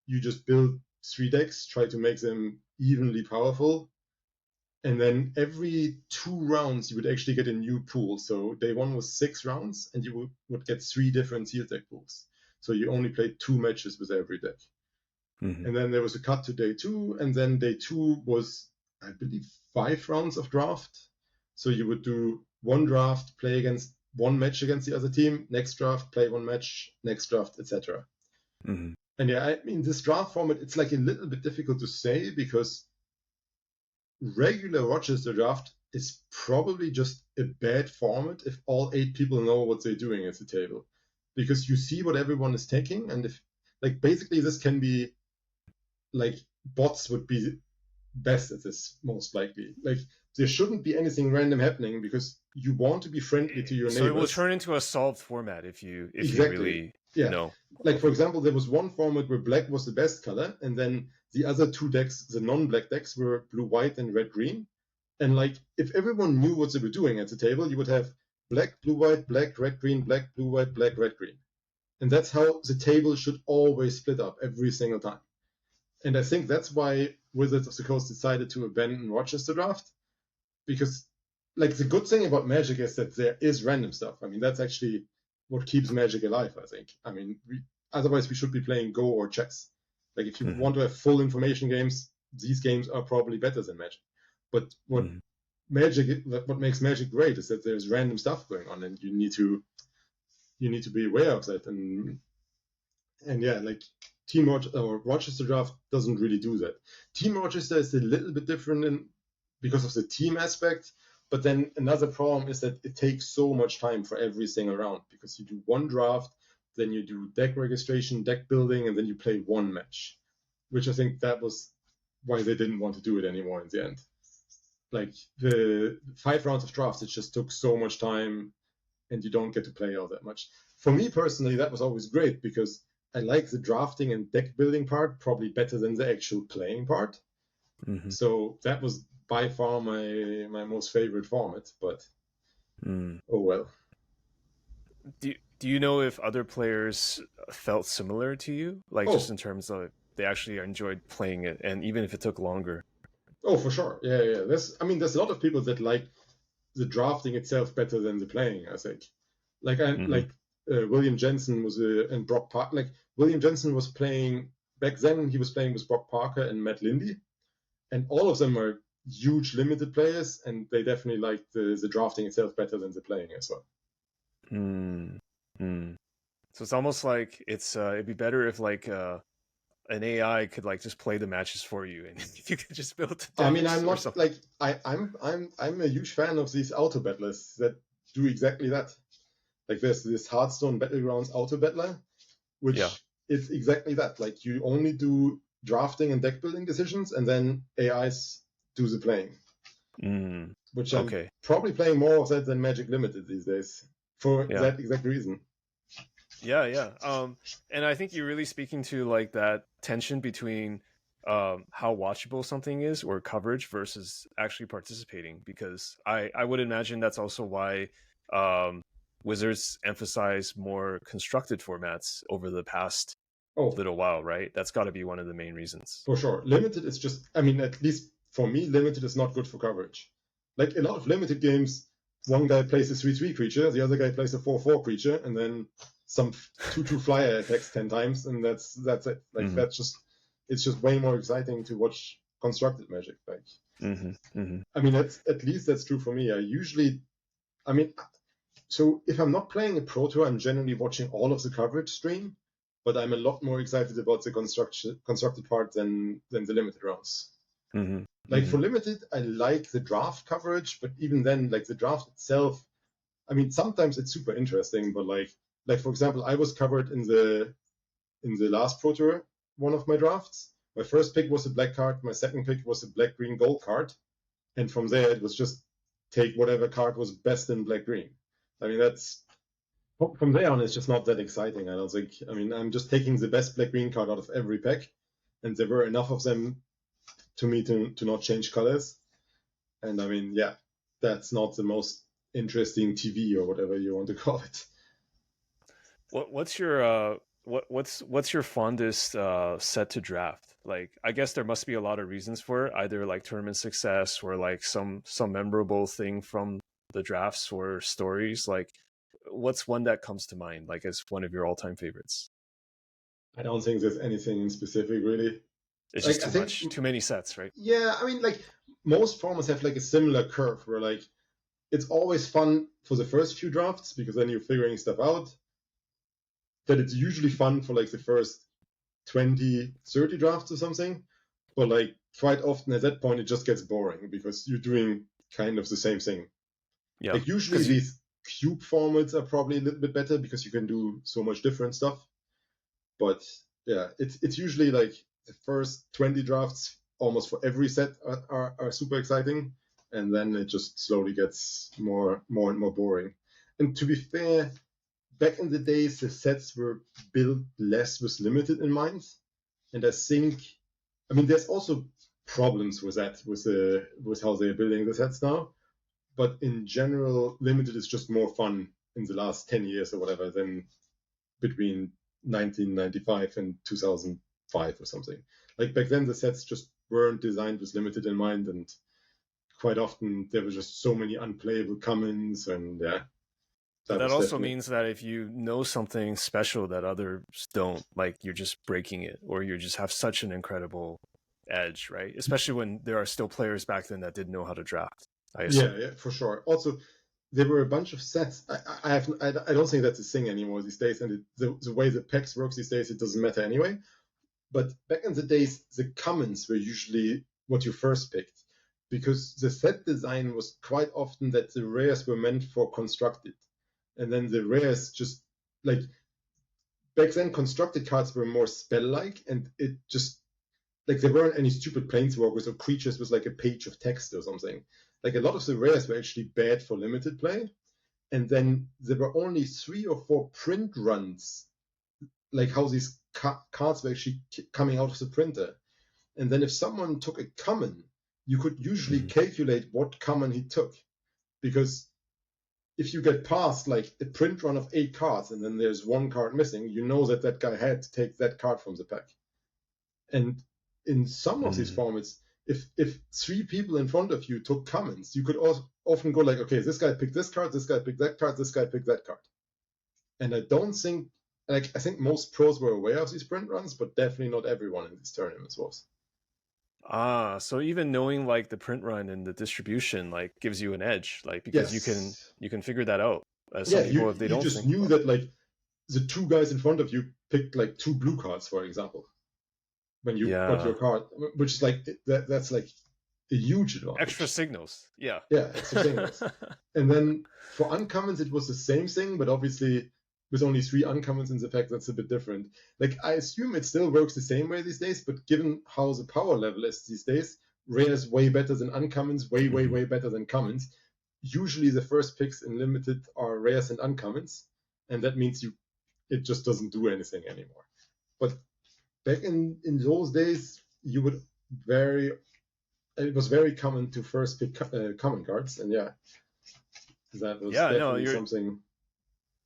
you just build 3 decks, try to make them evenly powerful, and then every 2 rounds you would actually get a new pool. So day 1 was 6 rounds, and you would get 3 different sealed deck pools. So you only played 2 matches with every deck. Hmm. And then there was a cut to day 2, and then day 2 was, I believe, 5 rounds of draft. So you would do one draft, play against one match against the other team, next draft, play one match, next draft, etc. Hmm. And yeah, I mean, this draft format, it's like a little bit difficult to say because regular Rochester draft is probably just a bad format if all 8 people know what they're doing at the table. Because you see what everyone is taking, and if, like, basically this can be, like, bots would be best at this, most likely. Like, there shouldn't be anything random happening because you want to be friendly to your So it will neighbors. turn into a solved format if you Exactly. really Yeah. know. Like, for Okay. example, there was one format where black was the best color, and then the other 2 decks, the non-black decks, were blue-white and red-green. And like, if everyone knew what they were doing at the table, you would have black, blue-white, black, red-green, black, blue-white, black, red-green. And that's how the table should always split up every single time. And I think that's why Wizards of the Coast decided to abandon Rochester draft, because, like, the good thing about Magic is that there is random stuff. I mean, that's actually what keeps Magic alive, I think. I mean, otherwise we should be playing Go or chess. Like, if you Hmm. want to have full information games, these games are probably better than Magic. But what Hmm. what makes Magic great is that there's random stuff going on, and you need to be aware of that. And yeah, like, Team or Rochester draft doesn't really do that. Team Rochester is a little bit different because of the team aspect, but then another problem is that it takes so much time for every single round because you do one draft, then you do deck registration, deck building, and then you play one match, which I think that was why they didn't want to do it anymore in the end. Like, the 5 rounds of drafts, it just took so much time, and you don't get to play all that much. For me personally, that was always great because I like the drafting and deck building part probably better than the actual playing part. Hmm. So that was by far my most favorite format. But Mm. oh well. Do you know if other players felt similar to you, like just Oh, in terms of they actually enjoyed playing it, and even if it took longer? oh, for sure. Yeah, yeah. There's a lot of people that like the drafting itself better than the playing, I think. Like, Hmm. William Jensen was and Brock Park. Like, William Jensen was playing back then. He was playing with Brock Parker and Matt Lindy, and all of them are huge limited players, and they definitely like the drafting itself better than the playing as well. Mm. Mm. So it's almost like it'd be better if like an AI could like just play the matches for you, and you could just build the I mean, decks I'm or not something. like I'm a huge fan of these auto battlers that do exactly that. Like, there's this Hearthstone Battlegrounds auto battler, Yeah. which is exactly that. Like, you only do drafting and deck building decisions, and then AIs do the playing. Mm. Which I'm Okay. probably playing more of that than Magic Limited these days for Yeah. that exact reason. Yeah, yeah. And I think you're really speaking to like that tension between how watchable something is or coverage versus actually participating, because I would imagine that's also why um Wizards emphasize more constructed formats over the past Oh, little while, right? That's got to be one of the main reasons. for sure. Limited is just, I mean, at least for me, limited is not good for coverage. Like, a lot of limited games, one guy plays a 3/3 creature, the other guy plays a 4/4 creature, and then some 2/2 flyer attacks 10 times, and that's it. Like, Hmm. it's just way more exciting to watch constructed Magic. Like, Hmm. Hmm. I mean, at least that's true for me. I mean, so if I'm not playing a Pro Tour, I'm generally watching all of the coverage stream, but I'm a lot more excited about the constructed part than the limited rounds. Hmm. Like, Hmm. for limited, I like the draft coverage, but even then, like, the draft itself, I mean, sometimes it's super interesting, but like, for example, I was covered in the last Pro Tour, one of my drafts. My first pick was a black card, my second pick was a black green gold card, and from there it was just take whatever card was best in black green. I mean, that's from there on, it's just not that exciting. I don't think. I mean, I'm just taking the best black green card out of every pack, and there were enough of them to me to not change colors. And I mean, yeah, that's not the most interesting TV or whatever you want to call it. What's your what's your fondest set to draft? Like, I guess there must be a lot of reasons for it, either like tournament success or like some memorable thing from the drafts or stories. Like, what's one that comes to mind, like as one of your all time favorites? I don't think there's anything in specific really. It's Like just I too think, much, too many sets, right? yeah, I mean, like most formats have like a similar curve where like it's always fun for the first few drafts because then you're figuring stuff out. That it's usually fun for like the first 20, 30 drafts or something. But like quite often at that point, it just gets boring because you're doing kind of the same thing. Yeah. Like usually these cube formats are probably a little bit better because you can do so much different stuff. But yeah, it's usually like the first 20 drafts almost for every set are super exciting. And then it just slowly gets more and more boring. And to be fair, back in the days, the sets were built less with limited in mind. And I think, I mean, there's also problems with that, with how they're building the sets now. But in general, limited is just more fun in the last 10 years or whatever than between 1995 and 2005 or something. Like back then, the sets just weren't designed with limited in mind, and quite often there were just so many unplayable commons, and yeah. But that also means that if you know something special that others don't, like you're just breaking it, or you just have such an incredible edge, right? Especially when there are still players back then that didn't know how to draft. Yeah, for sure. Also, there were a bunch of sets. I don't think that's a thing anymore these days, and the way the PEX works these days, it doesn't matter anyway. But back in the days, the commons were usually what you first picked, because the set design was quite often that the rares were meant for constructed, and then the rares just like back then constructed cards were more spell-like, and it just like there weren't any stupid planeswalkers or creatures with like a page of text or something. Like a lot of the rares were actually bad for limited play, and then there were only 3 or 4 print runs, like how these cards were actually coming out of the printer. And then if someone took a common, you could usually calculate what common he took, because if you get past like a print run of 8 cards and then there's 1 card missing, you know that that guy had to take that card from the pack. And in some of these formats, if 3 people in front of you took commons, you could also often go like, okay, this guy picked this card, this guy picked that card, this guy picked that card. And I don't think, like, I think most pros were aware of these print runs, but definitely not everyone in these tournaments was. So even knowing like the print run and the distribution like gives you an edge, like because you can figure that out. Some people, if they don't just think knew that like the 2 guys in front of you picked like 2 blue cards, for example, when you got your card, which is like that's like a huge advantage. Extra signals, yeah, extra signals. And then for uncommons, it was the same thing, but obviously with only 3 uncommons in the pack, that's a bit different. Like, I assume it still works the same way these days, but given how the power level is these days, rares way better than uncommons, way better than commons. Usually the first picks in limited are rares and uncommons, and that means it just doesn't do anything anymore. But back in those days, it was very common to first pick common cards, and that was definitely something.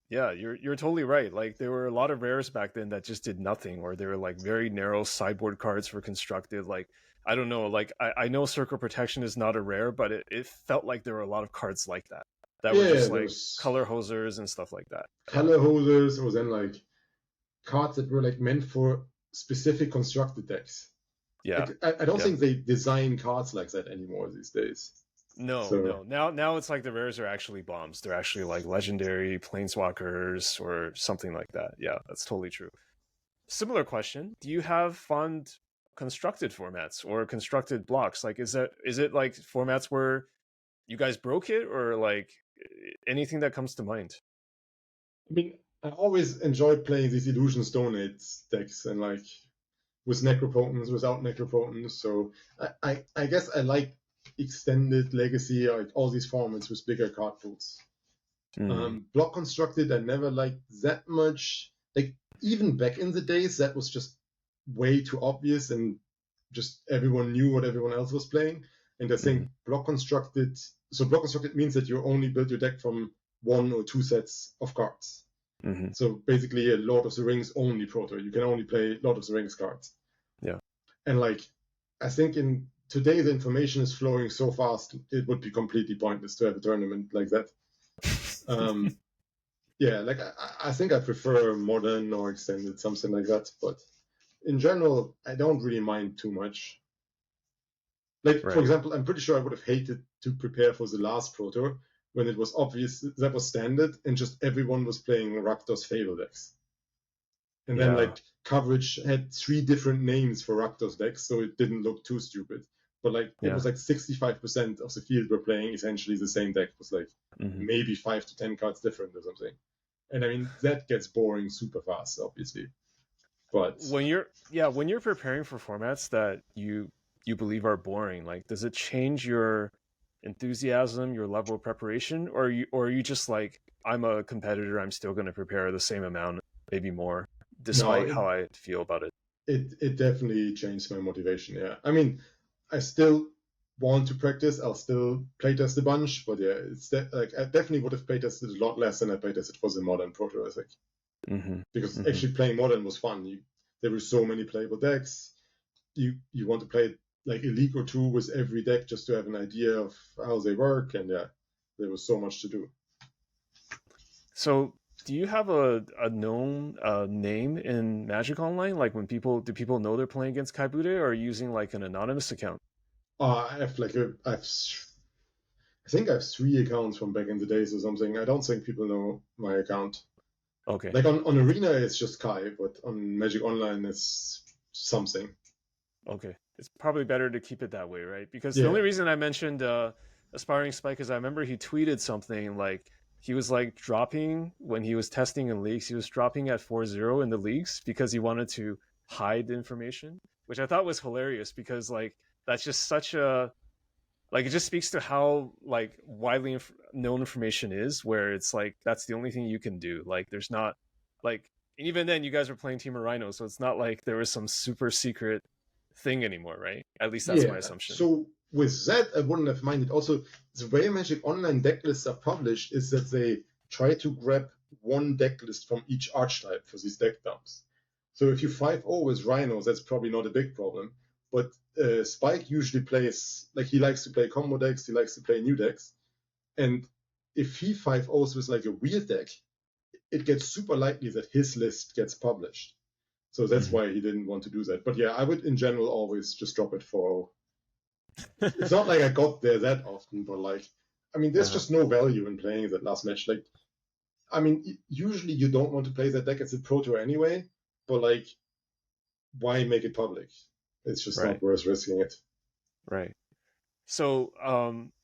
Yeah, you're totally right. Like there were a lot of rares back then that just did nothing, or they were like very narrow sideboard cards for constructed. Like I don't know, like I know Circle Protection is not a rare, but it felt like there were a lot of cards like that were just like color hosers and stuff like that. Color hosers, or then like cards that were like meant for specific constructed decks. Yeah, like, I don't think they design cards like that anymore these days. No. Now it's like the rares are actually bombs. They're actually like legendary planeswalkers or something like that. Yeah, that's totally true. Similar question: do you have fond constructed formats or constructed blocks? Like, is it like formats where you guys broke it, or like anything that comes to mind? I mean, I always enjoyed playing these Illusion Stone Age decks, and like with Necropotence, without Necropotence. So I guess I like extended legacy, like all these formats with bigger card pools. Block constructed, I never liked that much. Like even back in the days, that was just way too obvious, and just everyone knew what everyone else was playing. And I think block constructed means that you only build your deck from 1 or 2 sets of cards. So basically a Lord of the Rings only Pro Tour. You can only play Lord of the Rings cards. Yeah. And like, I think in today the information is flowing so fast, it would be completely pointless to have a tournament like that. yeah, like I think I prefer modern or extended, something like that. But in general, I don't really mind too much. Like, for Right. example, I'm pretty sure I would have hated to prepare for the last Pro Tour when it was obvious that was standard and just everyone was playing Rakdos Fable decks. And then, Yeah. like, coverage had 3 different names for Rakdos decks, so it didn't look too stupid. But, like, it Yeah. was like 65% of the field were playing essentially the same deck. It was like Hmm. maybe 5 to 10 cards different or something. And I mean, that gets boring super fast, obviously. But When you're preparing for formats that you believe are boring, like does it change your enthusiasm, your level of preparation, or are you just like, I'm a competitor, I'm still going to prepare the same amount, maybe more, no, despite how I feel about it? it definitely changed my motivation. Yeah, I mean, I still want to practice. I'll still playtest a bunch, but yeah, like I definitely would have playtested a lot less than I playtested for the modern Pro Tour, I think, Hmm. because Hmm. actually playing modern was fun. There were so many playable decks. You want to play like a league or two with every deck just to have an idea of how they work, and yeah, there was so much to do. So do you have a known name in Magic Online? Like when do people know they're playing against Kai Budde, or are you using like an anonymous account? I have like I think I have 3 accounts from back in the days or something. I don't think people know my account. Okay. Like on Arena, it's just Kai, but on Magic Online, it's something. Okay. It's probably better to keep it that way, right? Because the Yeah, only reason I mentioned Aspiring Spike is I remember he tweeted something like he was like dropping when he was testing in leagues, he was dropping at 4-0 in the leagues because he wanted to hide the information, which I thought was hilarious because like that's just such a like it just speaks to how like widely known information is where it's like that's the only thing you can do. Like there's not like and even then you guys were playing Team of Rhino, so it's not like there was some super secret thing anymore, right? At least that's yeah. my assumption. So with that, I wouldn't have minded. Also, the way Magic Online deck lists are published is that they try to grab one deck list from each archetype for these deck dumps. So if you 5-0 with Rhinos, that's probably not a big problem. But Spike usually plays, like, he likes to play combo decks, he likes to play new decks. And if he 5-0s with like a weird deck, it gets super likely that his list gets published. So that's Mm-hmm. why he didn't want to do that. But yeah, I would in general always just drop it for. It's not like I got there that often, but like, I mean, there's Uh-huh. just no value in playing that last match. Like, I mean, usually you don't want to play that deck as a Pro Tour anyway, but like, why make it public? It's just Right, not worth risking it. right. So,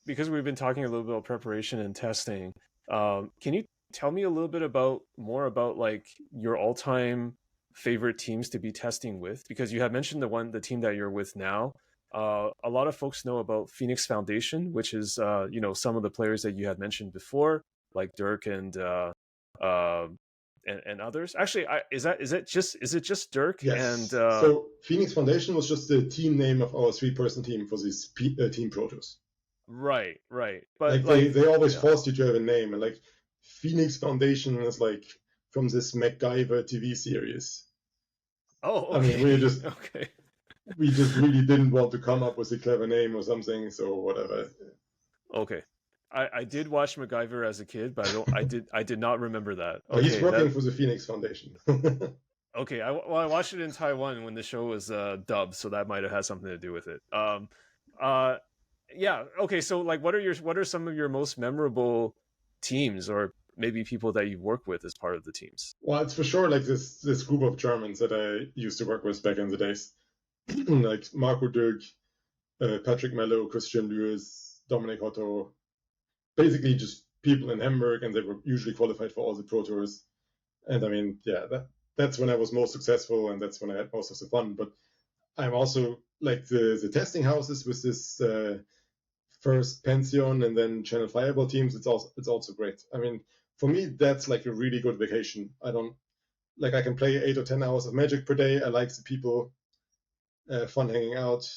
because we've been talking a little bit about preparation and testing, can you tell me a little bit about more about like your all-time favorite teams to be testing with? Because you had mentioned the team that you're with now. A lot of folks know about Phoenix Foundation, which is some of the players that you had mentioned before, like Dirk uh, and others. Actually, is it just Dirk and Yes. So Phoenix Foundation was just the team name of our 3-person team for this team Pro Tours. right, right, but Like they always yeah. forced you to have a name, and like Phoenix Foundation is like from this MacGyver TV series. Oh, I mean, okay. Okay. we just really didn't want to come up with a clever name or something, so whatever. Okay. I did watch MacGyver as a kid, but I did not remember that. He's Okay, working for the Phoenix Foundation. okay. I watched it in Taiwan when the show was dubbed, so that might have had something to do with it. Uh yeah, okay, so like what are some of your most memorable teams or maybe people that you've worked with as part of the teams? Well, it's for sure like this group of Germans that I used to work with back in the days, like Marco Dirk, Patrick Mello, Christian Lewis, Dominic Otto, basically just people in Hamburg, and they were usually qualified for all the Pro Tours. And I mean, yeah, that's when I was most successful, and that's when I had most of the fun. But I'm also like the testing houses with this first Pension and then Channel Fireball teams. It's also great. I mean, for me, that's like a really good vacation. I don't like I can play 8 or 10 hours of Magic per day. I like the people, fun hanging out.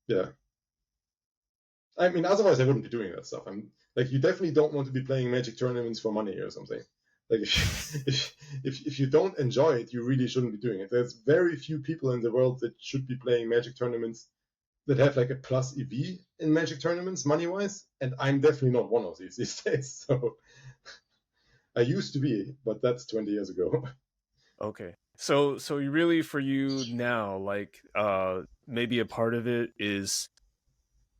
Yeah, I mean, otherwise I wouldn't be doing that stuff. I'm like, you definitely don't want to be playing Magic tournaments for money or something. Like, if you don't enjoy it, you really shouldn't be doing it. There's very few people in the world that should be playing Magic tournaments that have like a plus EV in Magic tournaments money wise, and I'm definitely not one of these days. So I used to be, but that's 20 years ago. Okay. So really for you now, like maybe a part of it is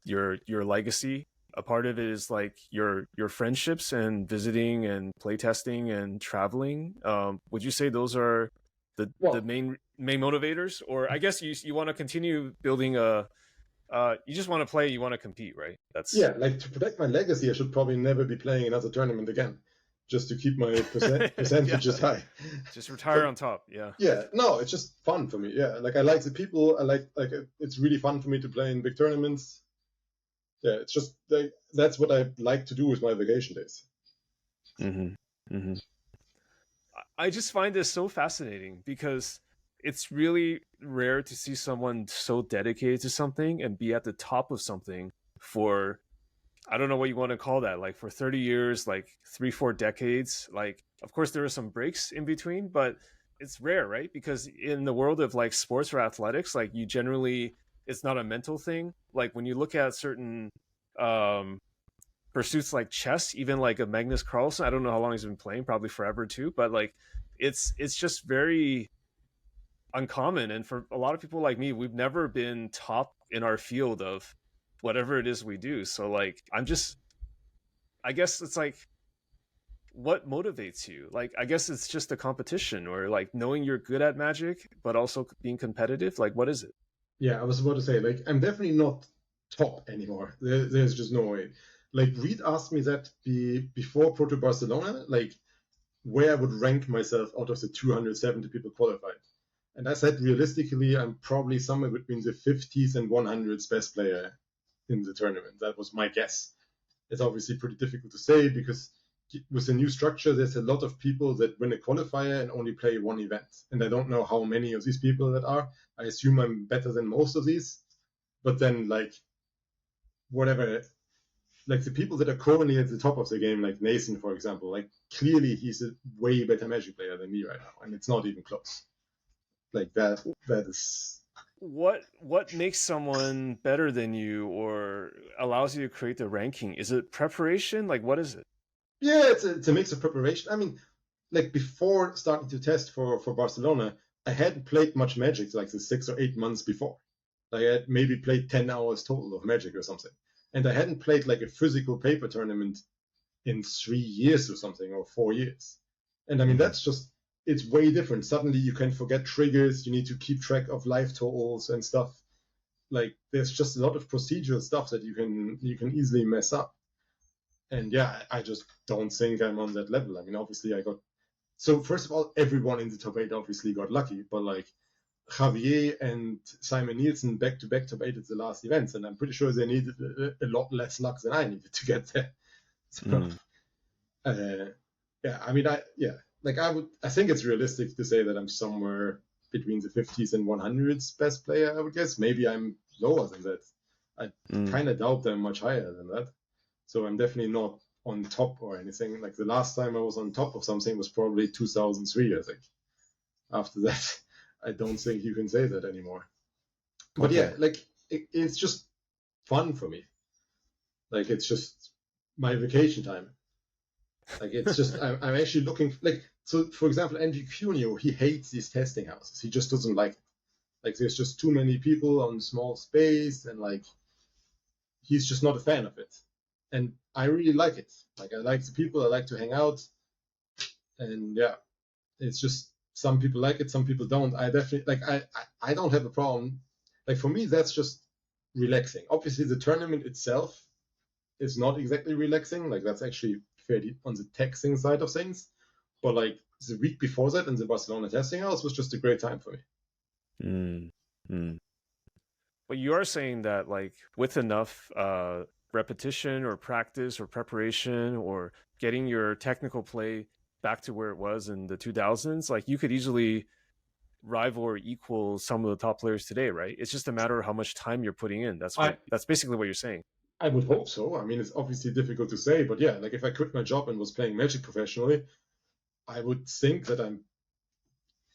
your legacy. A part of it is like your friendships and visiting and playtesting and traveling. Would you say those are the Well, main motivators? Or I guess you want to continue building a you just want to play, you want to compete, right? That's yeah, like to protect my legacy, I should probably never be playing another tournament again, just to keep my yeah. percentages high. Just retire But on top. Yeah. yeah, no, it's just fun for me. Yeah, like I like the people. I like it's really fun for me to play in big tournaments. Yeah, it's just like that's what I like to do with my vacation days. Mm-hmm. Mm-hmm. I just find this so fascinating because it's really rare to see someone so dedicated to something and be at the top of something for, I don't know what you want to call that, like for 30 years, like 3, 4 decades. Like, of course, there are some breaks in between, but it's rare, right? Because in the world of like sports or athletics, like you generally, it's not a mental thing. Like when you look at certain um, pursuits like chess, even like a Magnus Carlsen, I don't know how long he's been playing, probably forever too, but like it's just very uncommon. And for a lot of people like me, we've never been top in our field of whatever it is we do. So like I guess it's like what motivates you? Like I guess it's just a competition or like knowing you're good at Magic but also being competitive. Like what is it? Yeah, I was about to say, like, I'm definitely not top anymore. There's just no way. Like, Reed asked me that before Pro Tour Barcelona, like, where I would rank myself out of the 270 people qualified. And I said, realistically, I'm probably somewhere between the 50s and 100s best player in the tournament. That was my guess. It's obviously pretty difficult to say because with the new structure, there's a lot of people that win a qualifier and only play one event. And I don't know how many of these people that are. I assume I'm better than most of these. But then, like, whatever, like the people that are currently at the top of the game, like Nathan, for example, like clearly he's a way better Magic player than me right now. And it's not even close. Like that is What makes someone better than you or allows you to create the ranking? Is it preparation? Like what is it? yeah, it's a mix of preparation. I mean, like before starting to test for Barcelona, I hadn't played much Magic like the 6 or 8 months before. Like I had maybe played 10 hours total of Magic or something, and I hadn't played like a physical paper tournament in 3 years or something or 4 years. And I mean Mm-hmm. that's just it's way different. Suddenly you can forget triggers. You need to keep track of life totals and stuff. Like there's just a lot of procedural stuff that you can easily mess up. And yeah, I just don't think I'm on that level. I mean, obviously I got so first of all, everyone in the top eight obviously got lucky, but like Javier and Simon Nielsen back to back top eight at the last events, and I'm pretty sure they needed a lot less luck than I needed to get there. So Mm. uh, yeah, I mean, like I think it's realistic to say that I'm somewhere between the 50s and 100s best player. I would guess maybe I'm lower than that. I Mm. kind of doubt that I'm much higher than that. So I'm definitely not on top or anything. Like the last time I was on top of something was probably 2003, I think. After that, I don't think you can say that anymore. But yeah, Okay. like it's just fun for me. Like it's just my vacation time. Like it's just I'm actually looking like so. For example, Andrew Cuneo, he hates these testing houses. He just doesn't like it. Like there's just too many people on small space, and like he's just not a fan of it. And I really like it. Like I like the people. I like to hang out, and yeah, it's just some people like it, some people don't. I definitely like. I don't have a problem. Like for me, that's just relaxing. Obviously, the tournament itself is not exactly relaxing. Like that's actually fairly on the taxing side of things. But like the week before that in the Barcelona testing house was just a great time for me. Mm. Mm. But you are saying that like with enough repetition or practice or preparation or getting your technical play back to where it was in the 2000s, like you could easily rival or equal some of the top players today, right? It's just a matter of how much time you're putting in. I That's basically what you're saying. I would hope so. I mean, it's obviously difficult to say, but yeah, like if I quit my job and was playing Magic professionally, I would think that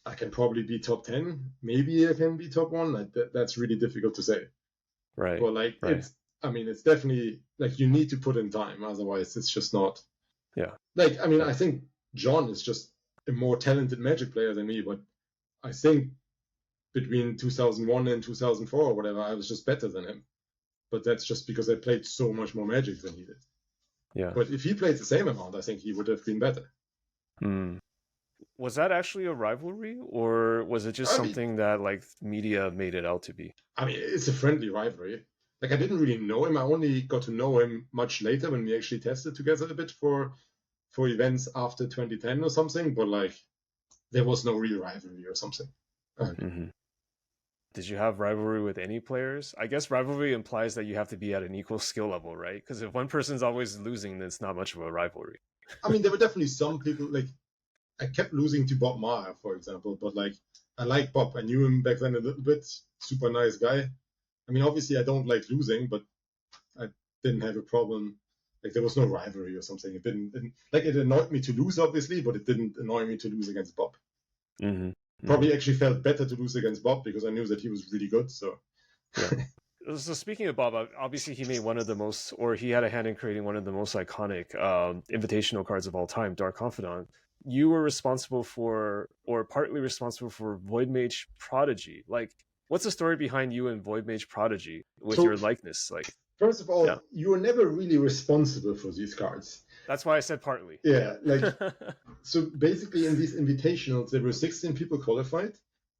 I can probably be top 10. Maybe I can be top one. Like that's really difficult to say. Right. But like Right. I mean, it's definitely like you need to put in time. Otherwise, it's just not Yeah. like, I mean, Yeah. I think John is just a more talented Magic player than me, but I think between 2001 and 2004 or whatever, I was just better than him. But that's just because I played so much more Magic than he did. Yeah. But if he played the same amount, I think he would have been better. Was that actually a rivalry, or was it just something that like media made it out to be? I mean, it's a friendly rivalry. Like, I didn't really know him. I only got to know him much later when we actually tested together a bit for events after 2010 or something. But like, there was no real rivalry or something. Did you have rivalry with any players? I guess rivalry implies that you have to be at an equal skill level, right? Because if one person's always losing, then it's not much of a rivalry. I mean, there were definitely some people, like, I kept losing to Bob Maher, for example, but like, I like Bob. I knew him back then a little bit. Super nice guy. I mean, obviously, I don't like losing, but I didn't have a problem. Like, there was no rivalry or something. It didn't like, it annoyed me to lose, obviously, but it didn't annoy me to lose against Bob. Probably actually felt better to lose against Bob because I knew that he was really good. So, So speaking of Bob, obviously he made one of the most, or he had a hand in creating one of the most iconic invitational cards of all time, Dark Confidant. You were responsible for, or partly responsible for, Void Mage Prodigy. Like, what's the story behind you and Void Mage Prodigy with your likeness? Like, first of all, you were never really responsible for these cards. That's why I said partly. Yeah, like, so basically in these invitationals, there were 16 people qualified,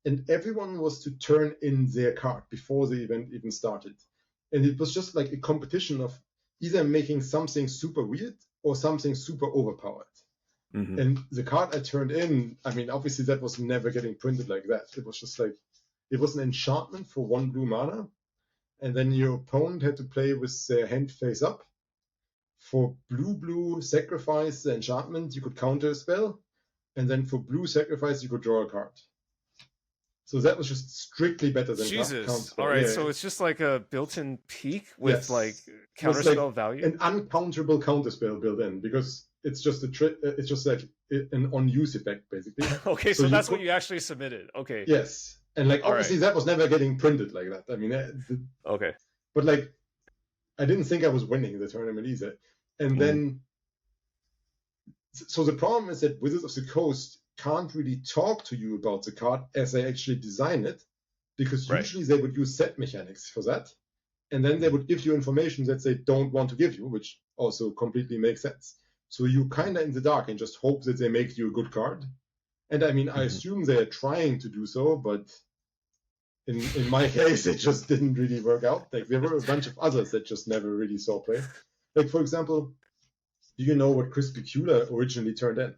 and everyone was to turn in their card before the event even started. And it was just like a competition of either making something super weird or something super overpowered. And the card I turned in, I mean, obviously that was never getting printed like that. It was just like, it was an enchantment for 1 blue mana, and then your opponent had to play with their hand face up. For blue sacrifice the enchantment, you could counter a spell, and then for blue sacrifice, you could draw a card. So that was just strictly better than Jesus. All right, so it's just like a built-in peak with like counterspell value, an uncounterable counterspell built in, because it's just it's just like an on-use effect basically. Okay, so that's what you actually submitted. Okay. Yes, and like obviously that was never getting printed like that. I mean, okay, but like, I didn't think I was winning the tournament either. And then, so the problem is that Wizards of the Coast can't really talk to you about the card as they actually design it, because usually they would use set mechanics for that. And then they would give you information that they don't want to give you, which also completely makes sense. So you kind of in the dark and just hope that they make you a good card. And I mean, I assume they are trying to do so, but in my case, it just didn't really work out. Like, there were a bunch of others that just never really saw play. Like, for example, do you know what Chris Picula originally turned in?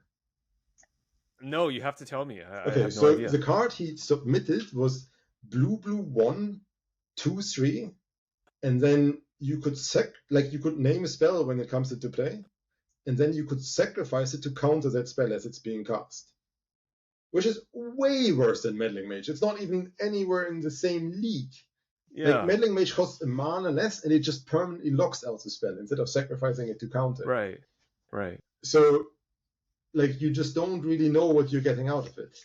No, you have to tell me. I okay, have no so idea. The card he submitted was blue 1, 2, 3, and then you could you could name a spell when it comes into play, and then you could sacrifice it to counter that spell as it's being cast. Which is way worse than Meddling Mage. It's not even anywhere in the same league. Yeah. Like, Meddling Mage costs a mana less, and it just permanently locks out the spell instead of sacrificing it to counter. Right. So, like, you just don't really know what you're getting out of it.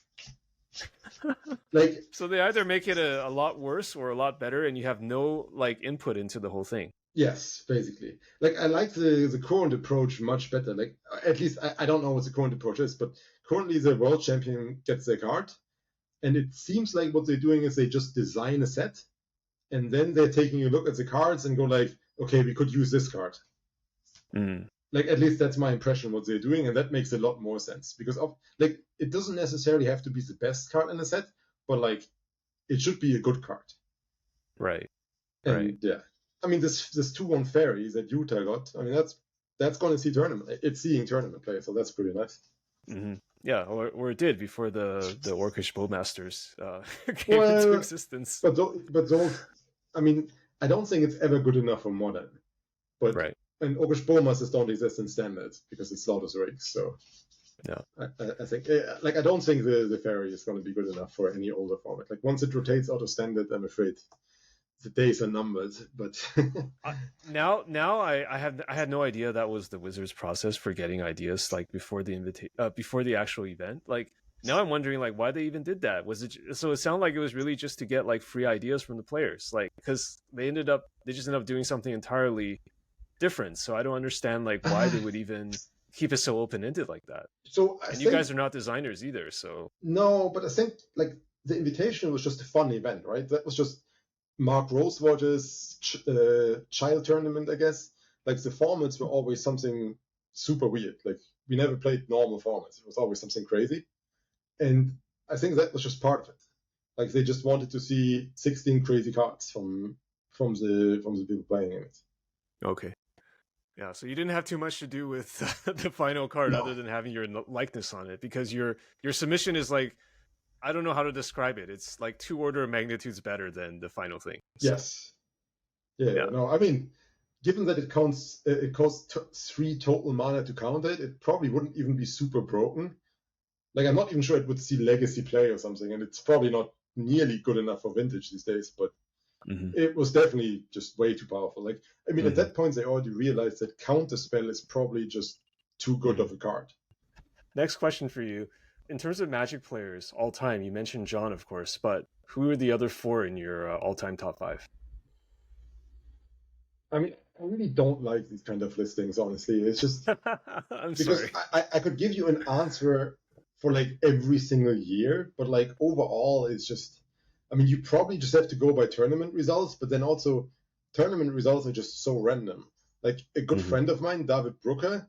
Like, so they either make it a lot worse or a lot better, and you have no like input into the whole thing. Yes, basically. Like, I like the current approach much better. Like, at least I don't know what the current approach is, but currently the world champion gets their card, and it seems like what they're doing is they just design a set, and then they're taking a look at the cards and go like, okay, we could use this card. Like, at least that's my impression what they're doing, and that makes a lot more sense, because like, it doesn't necessarily have to be the best card in a set, but like, it should be a good card. Right. Yeah. I mean, this 2/1 fairy that Utah got, I mean, that's going to see tournament. It's seeing tournament play, so that's pretty nice. Yeah, or it did before the Orcish Bowmasters came into existence. But those, I mean, I don't think it's ever good enough for modern. But and Orcish Bowmasters don't exist in standard because it's Lotus Rigs. So yeah, I think like, I don't think the fairy is going to be good enough for any older format. Like, once it rotates out of standard, I'm afraid the days are numbered. But now I had no idea that was the Wizards' process for getting ideas, like before the actual event. Like, now I'm wondering like why they even did that. Was it so? It sounded like it was really just to get like free ideas from the players, like, because they just ended up doing something entirely different. So I don't understand like why they would even keep it so open-ended like that. So and you guys are not designers either, so no, but I think like the Invitational was just a fun event, right? That was just Mark Rosewater's child tournament, I guess. Like the formats were always something super weird. Like we never played normal formats. It was always something crazy. And I think that was just part of it. Like they just wanted to see 16 crazy cards from the people playing in it. Okay. Yeah, so you didn't have too much to do with the final card other than having your likeness on it, because your submission is like, I don't know how to describe it. It's like 2 order of magnitudes better than the final thing. So. Yes. Yeah. No, I mean, given that it costs 3 total mana to counter it, it probably wouldn't even be super broken. Like I'm not even sure it would see legacy play or something, and it's probably not nearly good enough for vintage these days, but it was definitely just way too powerful. Like, I mean, at that point, they already realized that Counterspell is probably just too good of a card. Next question for you. In terms of Magic players all time, you mentioned John, of course, but who are the other 4 in your all-time top 5? I mean, I really don't like these kind of listings, honestly. It's just I'm because sorry. I could give you an answer for like every single year, but like overall, it's just, I mean, you probably just have to go by tournament results, but then also tournament results are just so random. Like a good friend of mine, David Brooker,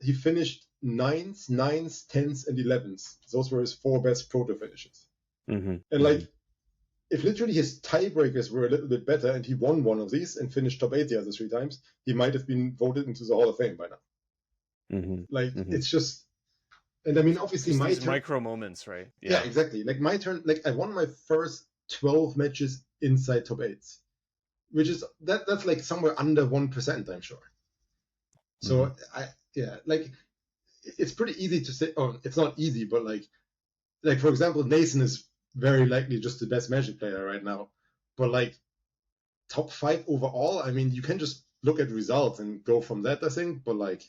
he finished 9s, 9s, 10s, and 11s. Those were his 4 best Pro Tour finishes. And like, if literally his tiebreakers were a little bit better and he won one of these and finished top 8 the other 3 times, he might have been voted into the Hall of Fame by now. Like, it's just, and I mean, obviously just my these turn, micro moments, right? Yeah, exactly. Like my turn, like I won my first 12 matches inside top 8s, which is that's like somewhere under 1%, I'm sure. So like it's pretty easy to say. Oh, it's not easy, but like for example, Nathan is very likely just the best Magic player right now. But like top 5 overall, I mean, you can just look at results and go from that, I think. But like,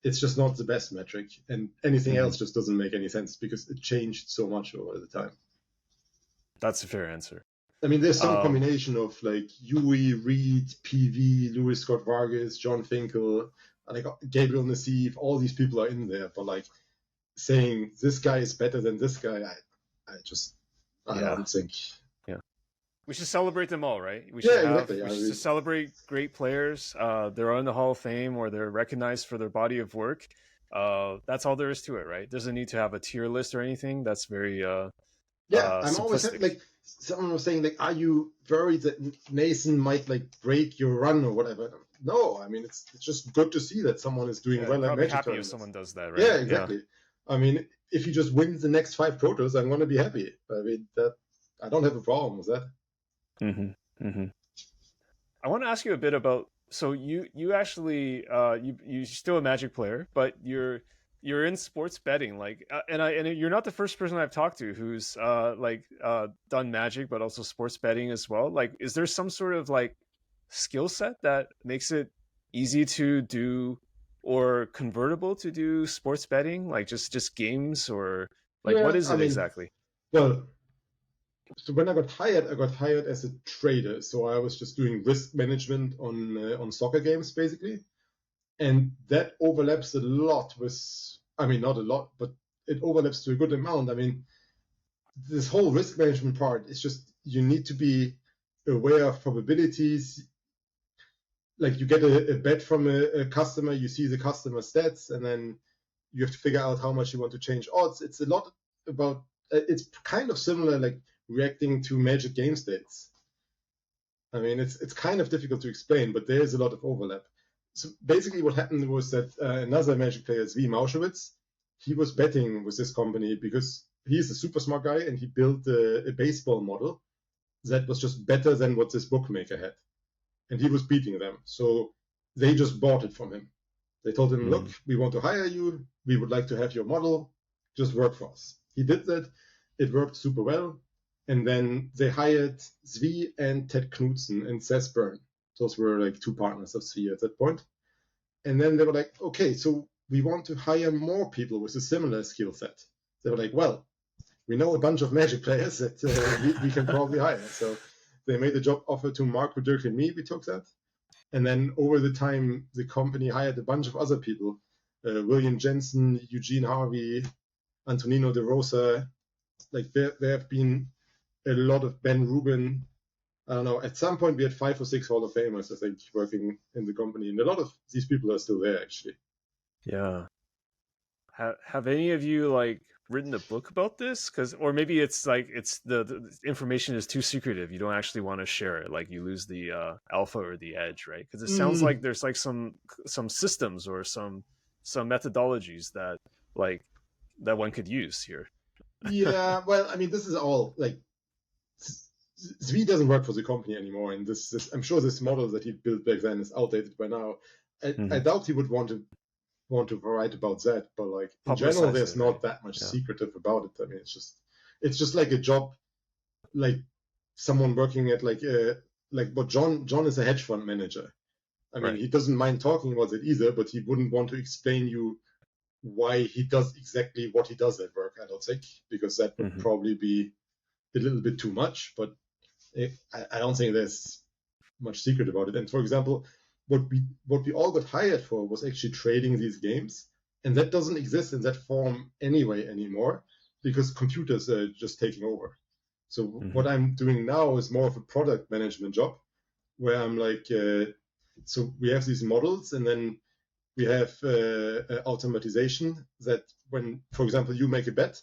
it's just not the best metric, and anything else just doesn't make any sense because it changed so much over the time. That's a fair answer. I mean, there's some combination of like Yui, Reed, PV, Louis Scott Vargas, John Finkel, like Gabriel Nassif, all these people are in there, but like saying this guy is better than this guy, I don't think. Yeah. We should celebrate them all, right? We should exactly. We should celebrate great players. They're on the Hall of Fame or they're recognized for their body of work. That's all there is to it, right? Doesn't need to have a tier list or anything. That's very I'm simplistic. always like, someone was saying like, are you worried that Nathan might like break your run or whatever? No, I mean it's just good to see that someone is doing well at Magic happy tournaments. if someone does that, right? Yeah, exactly. I mean, if he just wins the next 5 Pro Tours, I'm going to be happy. I mean, I don't have a problem with that. I want to ask you a bit about. So you actually you're still a Magic player, but you're in sports betting, like, and you're not the first person I've talked to who's done Magic, but also sports betting as well. Like, is there some sort of like skill set that makes it easy to do or convertible to do sports betting, like just games, or like what is it exactly? Well, so when I got hired as a trader. So I was just doing risk management on soccer games basically, and that overlaps a lot with. I mean, not a lot, but it overlaps to a good amount. I mean, this whole risk management part is just you need to be aware of probabilities. Like you get a bet from a customer, you see the customer stats, and then you have to figure out how much you want to change odds. It's a lot about. It's kind of similar, like reacting to Magic game states. I mean, it's kind of difficult to explain, but there is a lot of overlap. So basically, what happened was that another Magic player, Zwi Mowshowitz, he was betting with this company because he's a super smart guy and he built a baseball model that was just better than what this bookmaker had. And he was beating them. So they just bought it from him. They told him, look, we want to hire you. We would like to have your model. Just work for us. He did that. It worked super well. And then they hired Zwi and Ted Knudsen and Seth Byrne. Those were like 2 partners of Zwi at that point. And then they were like, okay, so we want to hire more people with a similar skill set. They were like, well, we know a bunch of Magic players that we can probably hire. So they made a job offer to Mark, Dirk, and me. We took that. And then over the time, the company hired a bunch of other people. William Jensen, Eugene Harvey, Antonino De Rosa. Like there have been a lot of Ben Rubin. I don't know. At some point, we had 5 or 6 Hall of Famers, I think, working in the company, and a lot of these people are still there, actually. Yeah. Have any of you like written a book about this? Or maybe it's like the information is too secretive. You don't actually want to share it. Like you lose the alpha or the edge, right? Because it sounds like there's like some systems or some methodologies that one could use here. Yeah, well, I mean, this is all like Zwi doesn't work for the company anymore, and this I'm sure this model that he built back then is outdated by now. I doubt he would want to write about that, but like in general, there's not that much secretive about it. I mean, it's just like a job, like someone working at like what John is a hedge fund manager. I mean, he doesn't mind talking about it either, but he wouldn't want to explain you why he does exactly what he does at work, I don't think, because that would probably be a little bit too much. But I don't think there's much secret about it. And for example, what we all got hired for was actually trading these games, and that doesn't exist in that form anyway anymore because computers are just taking over. So what I'm doing now is more of a product management job, where I'm like, so we have these models, and then we have automatization that when, for example, you make a bet,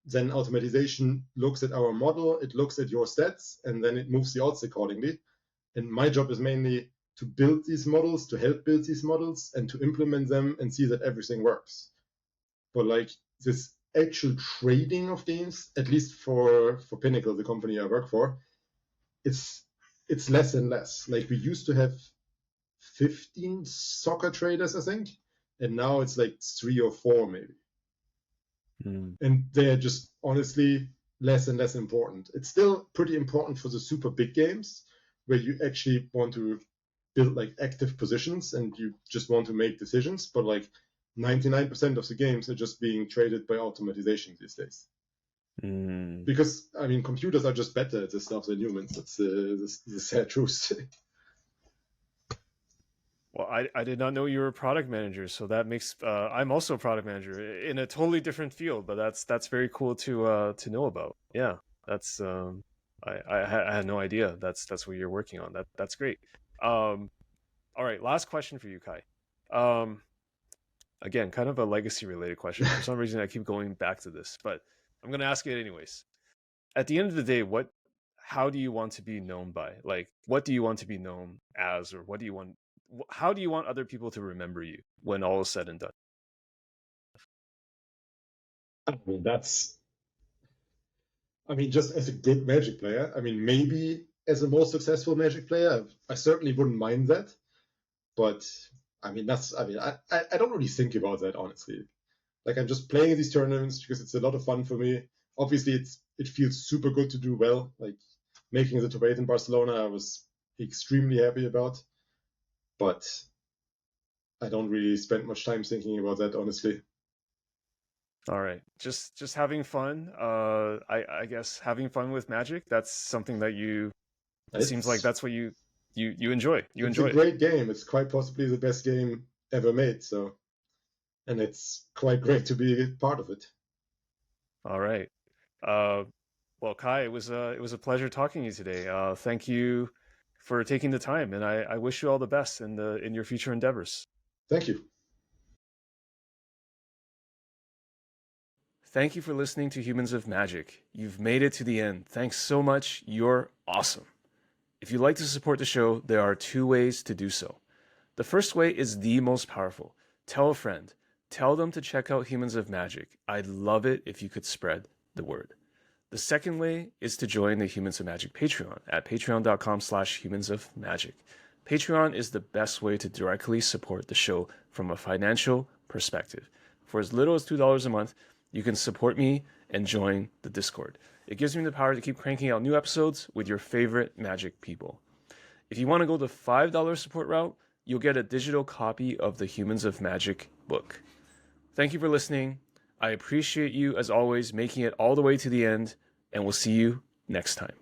then automatization looks at our model, it looks at your stats, and then it moves the odds accordingly. And my job is mainly to build these models, to help build these models, and to implement them and see that everything works. But like this actual trading of games, at least for Pinnacle, the company I work for, it's less and less. Like we used to have 15 soccer traders, I think, and now it's like 3 or 4 maybe. And they're just honestly less and less important. It's still pretty important for the super big games where you actually want to build like active positions and you just want to make decisions, but like 99% of the games are just being traded by automatization these days. Because I mean, computers are just better at this stuff than humans. That's the sad truth. Well, I did not know you were a product manager, so that makes I'm also a product manager in a totally different field, but that's very cool to know about. Yeah, that's I had no idea that's what you're working on. That's great. All right, last question for you, Kai. Again, kind of a legacy related question. For some reason, I keep going back to this, but I'm going to ask it anyways. At the end of the day, how do you want to be known by? Like, what do you want to be known as, or how do you want other people to remember you when all is said and done? I mean, just as a good Magic player. I mean, maybe as a more successful Magic player, I certainly wouldn't mind that. But I mean, I don't really think about that, honestly. Like, I'm just playing these tournaments because it's a lot of fun for me. Obviously, it feels super good to do well. Like, making the top 8 in Barcelona, I was extremely happy about. But I don't really spend much time thinking about that, honestly. All right, just having fun. I guess having fun with Magic. That's something that it seems like that's what you enjoy. It's a great game. It's quite possibly the best game ever made. So, and it's quite great to be part of it. All right. Well, Kai, it was a pleasure talking to you today. Thank you for taking the time, and I wish you all the best in your future endeavors. Thank you. Thank you for listening to Humans of Magic. You've made it to the end. Thanks so much. You're awesome. If you'd like to support the show, there are 2 ways to do so. The first way is the most powerful. Tell a friend. Tell them to check out Humans of Magic. I'd love it if you could spread the word. The second way is to join the Humans of Magic Patreon at patreon.com/humansofmagic. Patreon is the best way to directly support the show from a financial perspective. For as little as $2 a month, you can support me and join the Discord. It gives me the power to keep cranking out new episodes with your favorite Magic people. If you want to go the $5 support route, you'll get a digital copy of the Humans of Magic book. Thank you for listening. I appreciate you, as always, making it all the way to the end, and we'll see you next time.